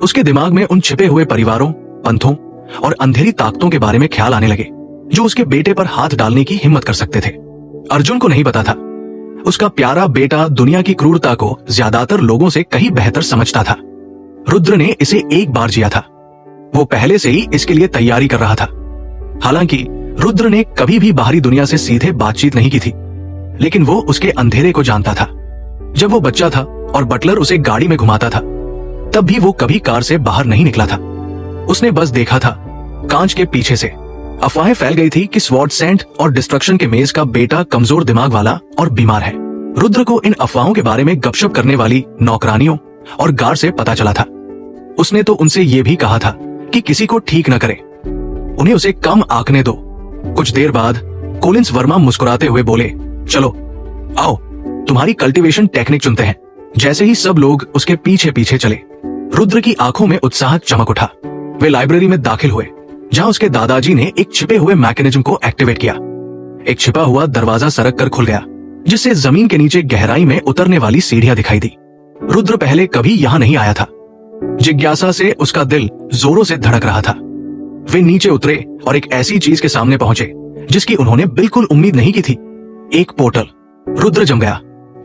उसके दिमाग में उन छिपे हुए परिवारों, पंथों और अंधेरी ताकतों के बारे में ख्याल आने लगे जो उसके बेटे पर हाथ डालने की हिम्मत कर सकते थे। अर्जुन को नहीं पता था, उसका प्यारा बेटा दुनिया की क्रूरता को ज्यादातर लोगों से कहीं बेहतर समझता था। रुद्र ने इसे एक बार जिया था, वो पहले से ही इसके लिए तैयारी कर रहा था। हालांकि रुद्र ने कभी भी बाहरी दुनिया से सीधे बातचीत नहीं की थी, लेकिन वो उसके अंधेरे को जानता था। जब वो बच्चा था और बटलर उसे गाड़ी में घुमाता था, तब भी वो कभी कार से बाहर नहीं निकला था। उसने बस देखा था कांच के पीछे से अफवाहें फैल गई थी कि स्वॉर्ड सेंट और डिस्ट्रक्शन के मेज का बेटा कमजोर दिमाग वाला और बीमार है। रुद्र को इन अफवाहों के बारे में गपशप करने वाली नौकरानियों और गार्ड से पता चला था। उसने तो उनसे ये भी कहा था कि किसी को ठीक न करे, उन्हें उसे कम आंकने दो। कुछ देर बाद कोलिंस वर्मा मुस्कुराते हुए बोले, चलो आओ तुम्हारी कल्टीवेशन टेक्निक चुनते हैं। जैसे ही सब लोग उसके पीछे पीछे चले, रुद्र की आंखों में उत्साह चमक उठा। वे लाइब्रेरी में दाखिल हुए, जहां उसके दादाजी ने एक छिपे हुए मैकेनिज्म को एक्टिवेट किया। एक छिपा हुआ दरवाजा सरक कर खुल गया, जिससे जमीन के नीचे गहराई में उतरने वाली सीढ़ियां दिखाई दी। रुद्र पहले कभी यहां नहीं आया था। जिज्ञासा से उसका दिल जोरों से धड़क रहा था। वे नीचे उतरे और एक ऐसी चीज के सामने पहुंचे जिसकी उन्होंने बिल्कुल उम्मीद नहीं की थी, एक पोर्टल। रुद्र जम गया।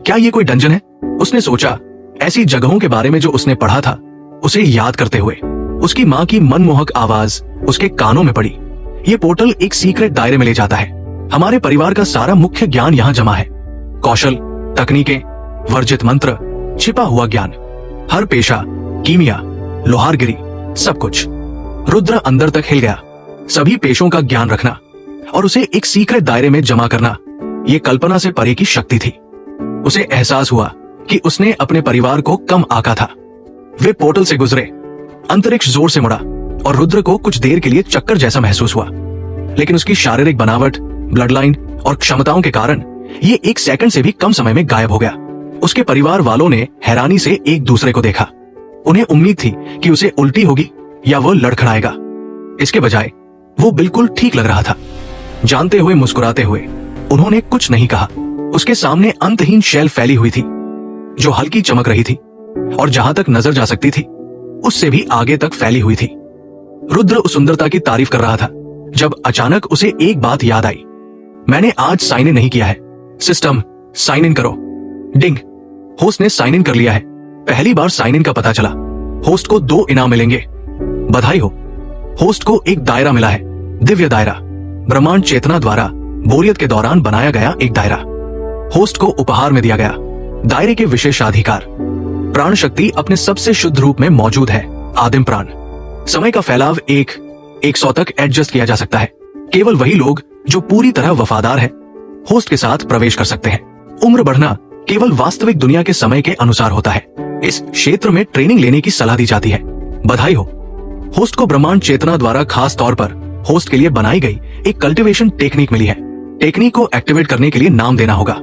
क्या ये कोई डंजन है? उसने सोचा। ऐसी जगहों के बारे में जो उसने पढ़ा था, उसे याद करते हुए उसकी माँ की मनमोहक आवाज उसके कानों में पड़ी। ये पोर्टल एक सीक्रेट दायरे में ले जाता है। हमारे परिवार का सारा मुख्य ज्ञान यहाँ जमा है। कौशल, तकनीकें, वर्जित मंत्र, छिपा हुआ ज्ञान, हर पेशा, कीमिया, लोहारगिरी, सब कुछ। रुद्र अंदर तक हिल गया। सभी पेशों का ज्ञान रखना और उसे एक सीक्रेट दायरे में जमा करना, ये कल्पना से परे की शक्ति थी। उसे एहसास हुआ कि उसने अपने परिवार को कम आंका था। वे पोर्टल से गुजरे, अंतरिक्ष जोर से मुड़ा और रुद्र को कुछ देर के लिए चक्कर जैसा महसूस हुआ। लेकिन उसकी शारीरिक बनावट, ब्लड लाइन और क्षमताओं के कारण ये एक सेकंड से भी कम समय में गायब हो गया। उसके परिवार वालों ने हैरानी से एक दूसरे को देखा। उन्हें उम्मीद थी कि उसे उल्टी होगी या वो लड़खड़ाएगा। इसके बजाय वो बिल्कुल ठीक लग रहा था। जानते हुए मुस्कुराते हुए उन्होंने कुछ नहीं कहा। उसके सामने अंतहीन शेल्फ फैली हुई थी जो हल्की चमक रही थी और जहां तक नजर जा सकती थी उससे भी आगे तक फैली हुई थी। रुद्र उस सुंदरता की तारीफ कर रहा था जब अचानक उसे एक बात याद आई। मैंने आज साइन इन नहीं किया है। सिस्टम, साइन इन करो। डिंग। होस्ट ने साइन इन कर लिया है। पहली बार साइन इन का पता चला। होस्ट को 2 इनाम मिलेंगे। बधाई हो। होस्ट को एक दायरा मिला है, दिव्य दायरा, ब्रह्मांड चेतना द्वारा बोरियत के दौरान बनाया गया एक दायरा। होस्ट को उपहार में दिया गया दायरे के विशेषाधिकार। प्राण शक्ति अपने सबसे शुद्ध रूप में मौजूद है, आदिम प्राण। समय का फैलाव 100 तक एडजस्ट किया जा सकता है। केवल वही लोग जो पूरी तरह वफादार है होस्ट के साथ प्रवेश कर सकते हैं। उम्र बढ़ना केवल वास्तविक दुनिया के समय के अनुसार होता है। इस क्षेत्र में ट्रेनिंग लेने की सलाह दी जाती है। बधाई हो। होस्ट को ब्रह्मांड चेतना द्वारा खास तौर पर होस्ट के लिए बनाई गई एक कल्टीवेशन टेक्निक मिली है। टेक्निक को एक्टिवेट करने के लिए नाम देना होगा।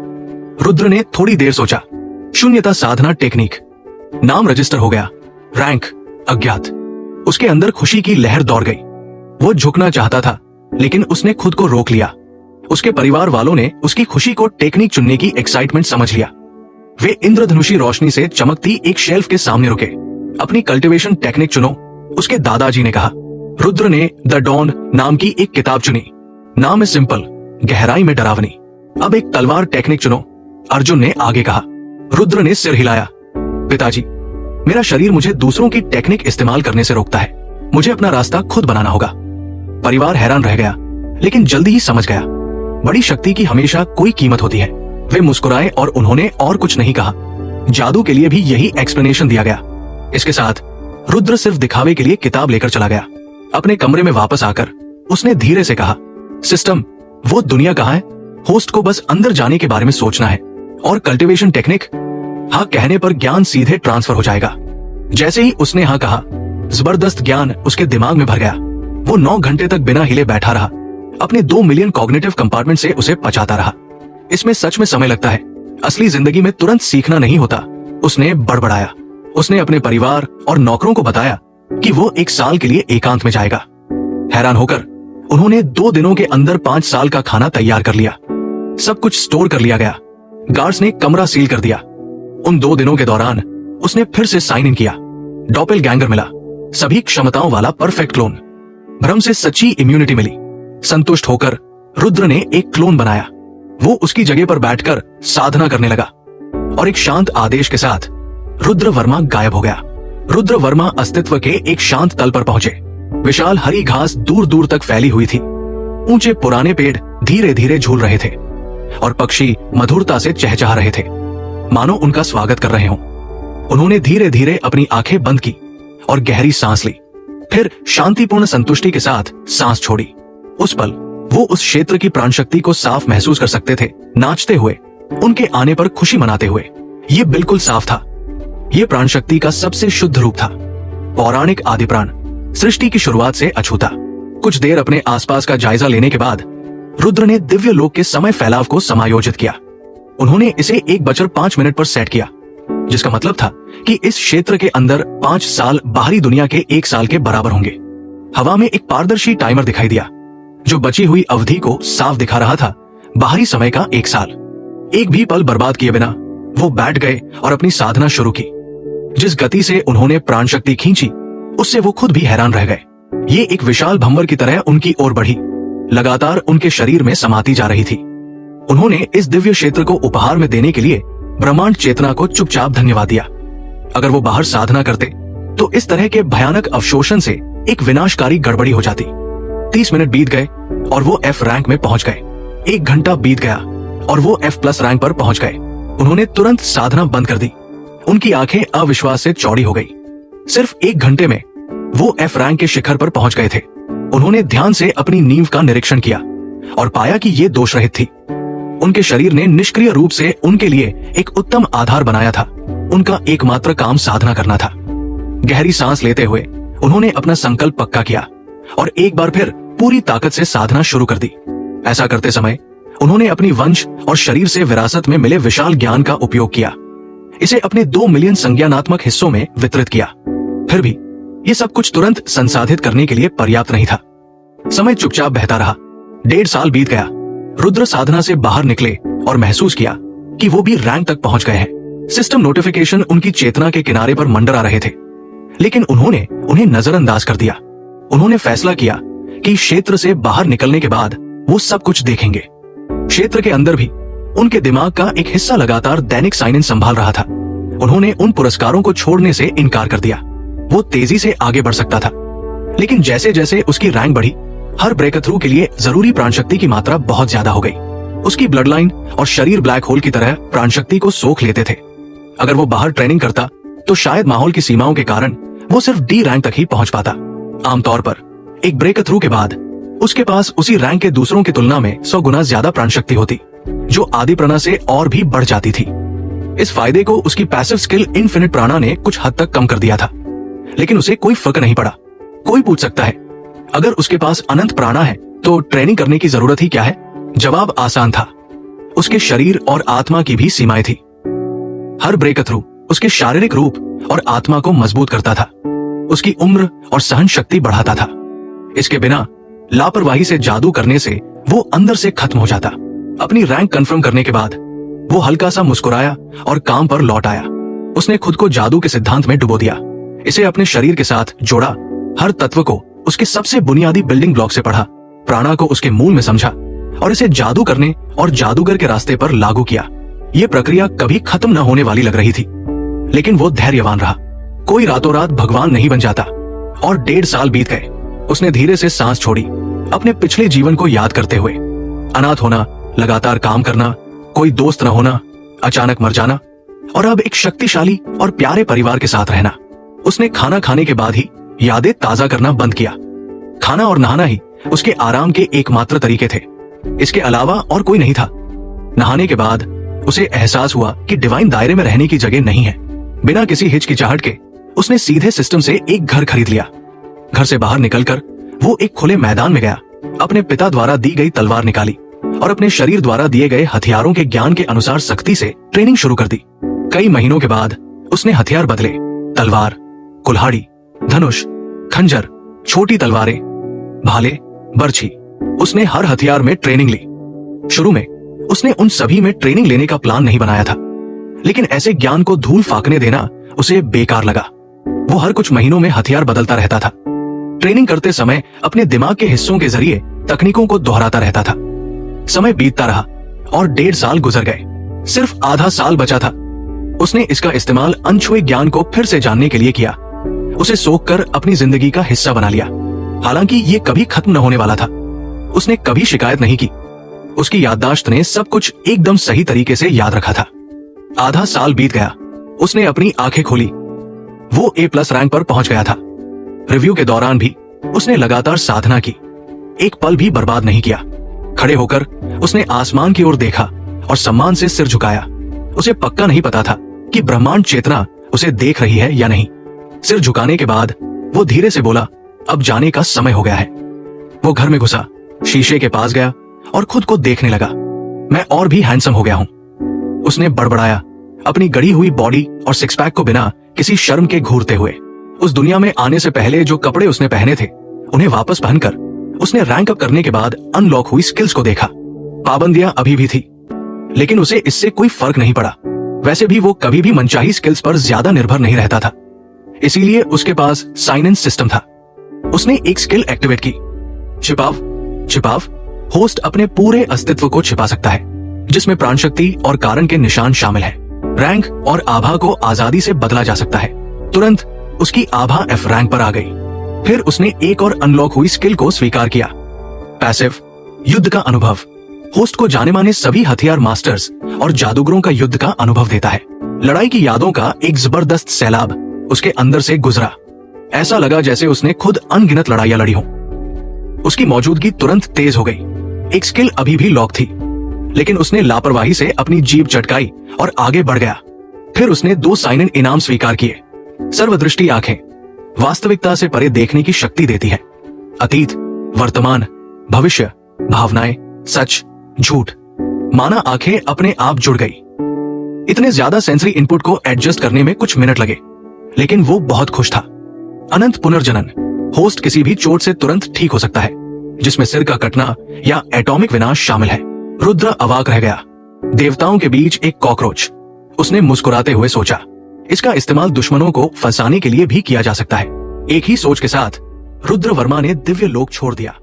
रुद्र ने थोड़ी देर सोचा। शून्यता साधना टेक्निक। नाम रजिस्टर हो गया। रैंक अज्ञात। उसके अंदर खुशी की लहर दौड़ गई। वो झुकना चाहता था लेकिन उसने खुद को रोक लिया। उसके परिवार वालों ने उसकी खुशी को टेक्निक चुनने की एक्साइटमेंट समझ लिया। वे इंद्रधनुषी रोशनी से चमकती एक शेल्फ के सामने रुके। अपनी कल्टीवेशन टेक्निक चुनो, उसके दादाजी ने कहा। रुद्र ने द डॉन नाम की एक किताब चुनी। नाम है सिंपल, गहराई में डरावनी। अब एक तलवार टेक्निक चुनो, अर्जुन ने आगे कहा। रुद्र ने सिर हिलाया। पिताजी, मेरा शरीर मुझे दूसरों की टेक्निक इस्तेमाल करने से रोकता है। मुझे अपना रास्ता खुद बनाना होगा। परिवार हैरान रह गया लेकिन जल्दी ही समझ गया। बड़ी शक्ति की हमेशा कोई कीमत होती है। वे मुस्कुराए और उन्होंने और कुछ नहीं कहा। जादू के लिए भी यही एक्सप्लेनेशन दिया गया। इसके साथ रुद्र सिर्फ दिखावे के लिए किताब लेकर चला गया। अपने कमरे में वापस आकर उसने धीरे से कहा, सिस्टम, वो दुनिया कहाँ है? होस्ट को बस अंदर जाने के बारे में सोचना है। और कल्टीवेशन टेक्निक? हाँ कहने पर ज्ञान सीधे ट्रांसफर हो जाएगा। जैसे ही उसने हाँ कहा, जबरदस्त ज्ञान उसके दिमाग में भर गया। वो 9 घंटे तक बिना हिले बैठा रहा। अपने 2 मिलियन कॉग्निटिव कंपार्टमेंट से उसे पचाता रहा। इसमें सच में समय लगता है। असली जिंदगी में तुरंत सीखना नहीं होता। उसने बड़बड़ाया। उसने अपने परिवार और नौकरों को बताया कि वो 1 साल के लिए एकांत में जाएगा। हैरान होकर उन्होंने 2 दिनों के अंदर 5 साल का खाना तैयार कर लिया। सब कुछ स्टोर कर लिया गया। गार्ड्स ने कमरा सील कर दिया। उन 2 दिनों के दौरान उसने फिर से साइन इन किया। डॉपेलगैंगर मिला, सभी क्षमताओं वाला परफेक्ट क्लोन। भ्रम से सच्ची इम्यूनिटी मिली। संतुष्ट होकर रुद्र ने एक क्लोन बनाया। वो उसकी जगह पर बैठकर साधना करने लगा और एक शांत आदेश के साथ रुद्र वर्मा गायब हो गया। रुद्र वर्मा अस्तित्व के एक शांत तल पर पहुंचे। विशाल हरी घास दूर दूर तक फैली हुई थी। ऊंचे पुराने पेड़ धीरे धीरे झूल रहे थे और पक्षी मधुरता से चहचहा रहे थे, मानो उनका स्वागत कर रहे हों। उन्होंने धीरे धीरे अपनी आंखें बंद की और गहरी सांस ली, फिर शांतिपूर्ण संतुष्टि के साथ सांस छोड़ी। उस पल वो उस क्षेत्र की प्राण शक्ति को साफ महसूस कर सकते थे, नाचते हुए, उनके आने पर खुशी मनाते हुए। ये बिल्कुल साफ था। ये प्राण शक्ति का सबसे शुद्ध रूप था। पौराणिक आदि प्राण, सृष्टि की शुरुआत से अछूता। कुछ देर अपने आसपास का जायजा लेने के बाद रुद्र ने दिव्य लोक के समय फैलाव को समायोजित किया। उन्होंने इसे 1:5 पर सेट किया, जिसका मतलब था कि इस क्षेत्र के अंदर 5 साल बाहरी दुनिया के 1 साल के बराबर होंगे। हवा में एक पारदर्शी टाइमर दिखाई दिया, जो बची हुई अवधि को साफ दिखा रहा था। बाहरी समय का 1 साल। एक भी पल बर्बाद किए बिना वो बैठ गए और अपनी साधना शुरू की। जिस गति से उन्होंने प्राण शक्ति खींची, उससे वो खुद भी हैरान रह गए। ये एक विशाल भंवर की तरह उनकी ओर बढ़ी, लगातार उनके शरीर में समाती जा रही थी। उन्होंने इस दिव्य क्षेत्र को उपहार में देने के लिए ब्रह्मांड चेतना को चुपचाप धन्यवाद दिया। अगर वो बाहर साधना करते तो इस तरह के भयानक अवशोषण से एक विनाशकारी गड़बड़ी हो जाती। 30 मिनट बीत गए और वो F रैंक में पहुंच गए। 1 घंटा बीत गया और वो F+ रैंक पर पहुंच गए। उन्होंने तुरंत साधना बंद कर दी। उनकी आंखें अविश्वास से चौड़ी हो गई। सिर्फ 1 घंटे में वो F रैंक के शिखर पर पहुंच गए थे। उन्होंने ध्यान से अपनी नींव का निरीक्षण किया और पाया कि ये दोष रहित थी। उनके शरीर ने निष्क्रिय रूप से उनके लिए एक उत्तम आधार बनाया था। उनका एकमात्र काम साधना करना था। गहरी सांस लेते हुए उन्होंने अपना संकल्प पक्का किया और एक बार फिर पूरी ताकत से साधना शुरू कर दी। ऐसा करते समय उन्होंने अपनी वंश और शरीर से विरासत में मिले विशाल ज्ञान का उपयोग किया। इसे अपने 2 मिलियन संज्ञानात्मक हिस्सों में वितरित किया। फिर भी ये सब कुछ तुरंत संसाधित करने के लिए पर्याप्त नहीं था। समय चुपचाप बहता रहा। 1.5 साल बीत गया। रुद्र साधना से बाहर निकले और महसूस किया कि वो भी रैंक तक पहुंच गए हैं। सिस्टम नोटिफिकेशन उनकी चेतना के किनारे पर मंडरा रहे थे, लेकिन उन्होंने उन्हें नजरअंदाज कर दिया। उन्होंने फैसला किया कि क्षेत्र से बाहर निकलने के बाद वो सब कुछ देखेंगे। क्षेत्र के अंदर भी उनके दिमाग का एक हिस्सा लगातार दैनिक साइन इन संभाल रहा था। उन्होंने उन पुरस्कारों को छोड़ने से इनकार कर दिया। वो तेजी से आगे बढ़ सकता था, लेकिन जैसे जैसे उसकी रैंक बढ़ी, हर ब्रेक थ्रू के लिए जरूरी प्राण शक्ति की मात्रा बहुत ज्यादा हो गई। उसकी ब्लड लाइन और शरीर ब्लैक होल की तरह प्राण शक्ति को सोख लेते थे। अगर वो बाहर ट्रेनिंग करता तो शायद माहौल की सीमाओं के कारण वो सिर्फ D रैंक तक ही पहुंच पाता। आमतौर पर एक ब्रेक थ्रू के बाद उसके पास उसी रैंक के दूसरों की तुलना में 100 गुना ज्यादा प्राण शक्ति होती, जो आदि प्राणा से और भी बढ़ जाती थी। इस फायदे को उसकी पैसिव स्किल इनफिनिट प्राणा ने कुछ हद तक कम कर दिया था, लेकिन उसे कोई फर्क नहीं पड़ा। कोई पूछ सकता है, अगर उसके पास अनंत प्राणा है तो ट्रेनिंग करने की जरूरत ही क्या है? जवाब आसान था। उसके शरीर और आत्मा की भी सीमाएं थी। हर ब्रेक थ्रू उसके शारीरिक रूप और आत्मा को मजबूत करता था, उसकी उम्र और सहन शक्ति बढ़ाता था। इसके बिना लापरवाही से जादू करने से वो अंदर से खत्म हो जाता। अपनी रैंक कंफर्म करने के बाद वो हल्का सा मुस्कुराया और काम पर लौट आया। उसने खुद को जादू के सिद्धांत में डुबो दिया, इसे अपने शरीर के साथ जोड़ा, हर तत्व को उसके सबसे बुनियादी बिल्डिंग ब्लॉक से पढ़ा, प्राणा को उसके मूल में समझा और इसे जादू करने और जादूगर के रास्ते पर लागू किया। ये प्रक्रिया कभी खत्म न होने वाली लग रही थी, लेकिन वो धैर्यवान रहा। कोई रातों रात भगवान नहीं बन जाता। और 1.5 साल बीत गए। उसने धीरे से सांस छोड़ी, अपने पिछले जीवन को याद करते हुए। अनाथ होना, लगातार काम करना, कोई दोस्त न होना, अचानक मर जाना, और अब एक शक्तिशाली और प्यारे परिवार के साथ रहना। उसने खाना खाने के बाद ही यादें ताजा करना बंद किया। खाना और नहाना ही उसके आराम के एकमात्र तरीके थे। इसके अलावा और कोई नहीं था। नहाने के बाद उसे एहसास हुआ कि डिवाइन दायरे में रहने की जगह नहीं है। बिना किसी हिचकिचाहट के उसने सीधे सिस्टम से एक घर खरीद लिया। घर से बाहर निकलकर वो एक खुले मैदान में गया, अपने पिता द्वारा दी गई तलवार निकाली और अपने शरीर द्वारा दिए गए हथियारों के ज्ञान के अनुसार सख्ती से ट्रेनिंग शुरू कर दी। कई महीनों के बाद उसने हथियार बदले, तलवार, कुल्हाड़ी, धनुष, खंजर, छोटी तलवारें, भाले, बर्छी। उसने हर हथियार में ट्रेनिंग ली। शुरू में उसने उन सभी में ट्रेनिंग लेने का प्लान नहीं बनाया था, लेकिन ऐसे ज्ञान को धूल फाकने देना उसे बेकार लगा। वो हर कुछ महीनों में हथियार बदलता रहता था। ट्रेनिंग करते समय अपने दिमाग के हिस्सों के जरिए तकनीकों को दोहराता रहता था। समय बीतता रहा और 1.5 साल गुजर गए। सिर्फ आधा साल बचा था। उसने इसका इस्तेमाल अनछुए ज्ञान को फिर से जानने के लिए किया, उसे सोख कर अपनी जिंदगी का हिस्सा बना लिया। हालांकि ये कभी खत्म न होने वाला था। उसने कभी शिकायत नहीं की। उसकी याददाश्त ने सब कुछ एकदम सही तरीके से याद रखा था। आधा साल बीत गया। उसने अपनी आंखें खोली। वो A+ रैंक पर पहुंच गया था। रिव्यू के दौरान भी उसने लगातार साधना की, एक पल भी बर्बाद नहीं किया। खड़े होकर उसने आसमान की ओर देखा और सम्मान से सिर झुकाया। उसे पक्का नहीं पता था कि ब्रह्मांड चेतना उसे देख रही है या नहीं। सिर झुकाने के बाद वो धीरे से बोला, अब जाने का समय हो गया है। वो घर में घुसा, शीशे के पास गया और खुद को देखने लगा। मैं और भी हैंडसम हो गया हूं, उसने बड़बड़ाया, अपनी गड़ी हुई बॉडी और सिक्स पैक को बिना किसी शर्म के घूरते हुए। उस दुनिया में आने से पहले जो कपड़े उसने पहने थे उन्हें वापस पहनकर उसने रैंक अप करने के बाद अनलॉक हुई स्किल्स को देखा। पाबंदियां अभी भी थी, लेकिन उसे इससे कोई फर्क नहीं पड़ा। वैसे भी वो कभी भी मनचाही स्किल्स पर ज्यादा निर्भर नहीं रहता था, इसीलिए उसके पास साइन इन सिस्टम था। उसने एक स्किल एक्टिवेट की, छिपाव। छिपाव होस्ट अपने पूरे अस्तित्व को छिपा सकता है, जिसमें प्राण शक्ति और कारण के निशान शामिल हैं। रैंक और आभा को आजादी से बदला जा सकता है। तुरंत उसकी आभा F रैंक पर आ गई। फिर उसने एक और अनलॉक हुई स्किल को स्वीकार किया, पैसिव, युद्ध का अनुभव। होस्ट को जाने माने सभी हथियार मास्टर्स और जादूगरों का युद्ध का अनुभव देता है। लड़ाई की यादों का एक जबरदस्त सैलाब उसके अंदर से गुजरा। ऐसा लगा जैसे उसने खुद अनगिनत लड़ाइयां लड़ी हों। उसकी मौजूदगी तुरंत तेज हो गई। एक स्किल अभी भी लॉक थी, लेकिन उसने लापरवाही से अपनी जीभ चटकाई और आगे बढ़ गया। फिर उसने 2 साइन इन इनाम स्वीकार किए। सर्वदृष्टि आंखें वास्तविकता से परे देखने की शक्ति देती है। अतीत, वर्तमान, भविष्य, भावनाएं, सच, झूठ। माना आंखें अपने आप जुड़ गई। इतने ज्यादा सेंसरी इनपुट को एडजस्ट करने में कुछ मिनट लगे, लेकिन वो बहुत खुश था। अनंत पुनर्जनन। होस्ट किसी भी चोट से तुरंत ठीक हो सकता है, जिसमें सिर का कटना या एटॉमिक विनाश शामिल है। रुद्र अवाक रह गया। देवताओं के बीच एक कॉकरोच, उसने मुस्कुराते हुए सोचा। इसका इस्तेमाल दुश्मनों को फंसाने के लिए भी किया जा सकता है। एक ही सोच के साथ रुद्र वर्मा ने दिव्य लोक छोड़ दिया।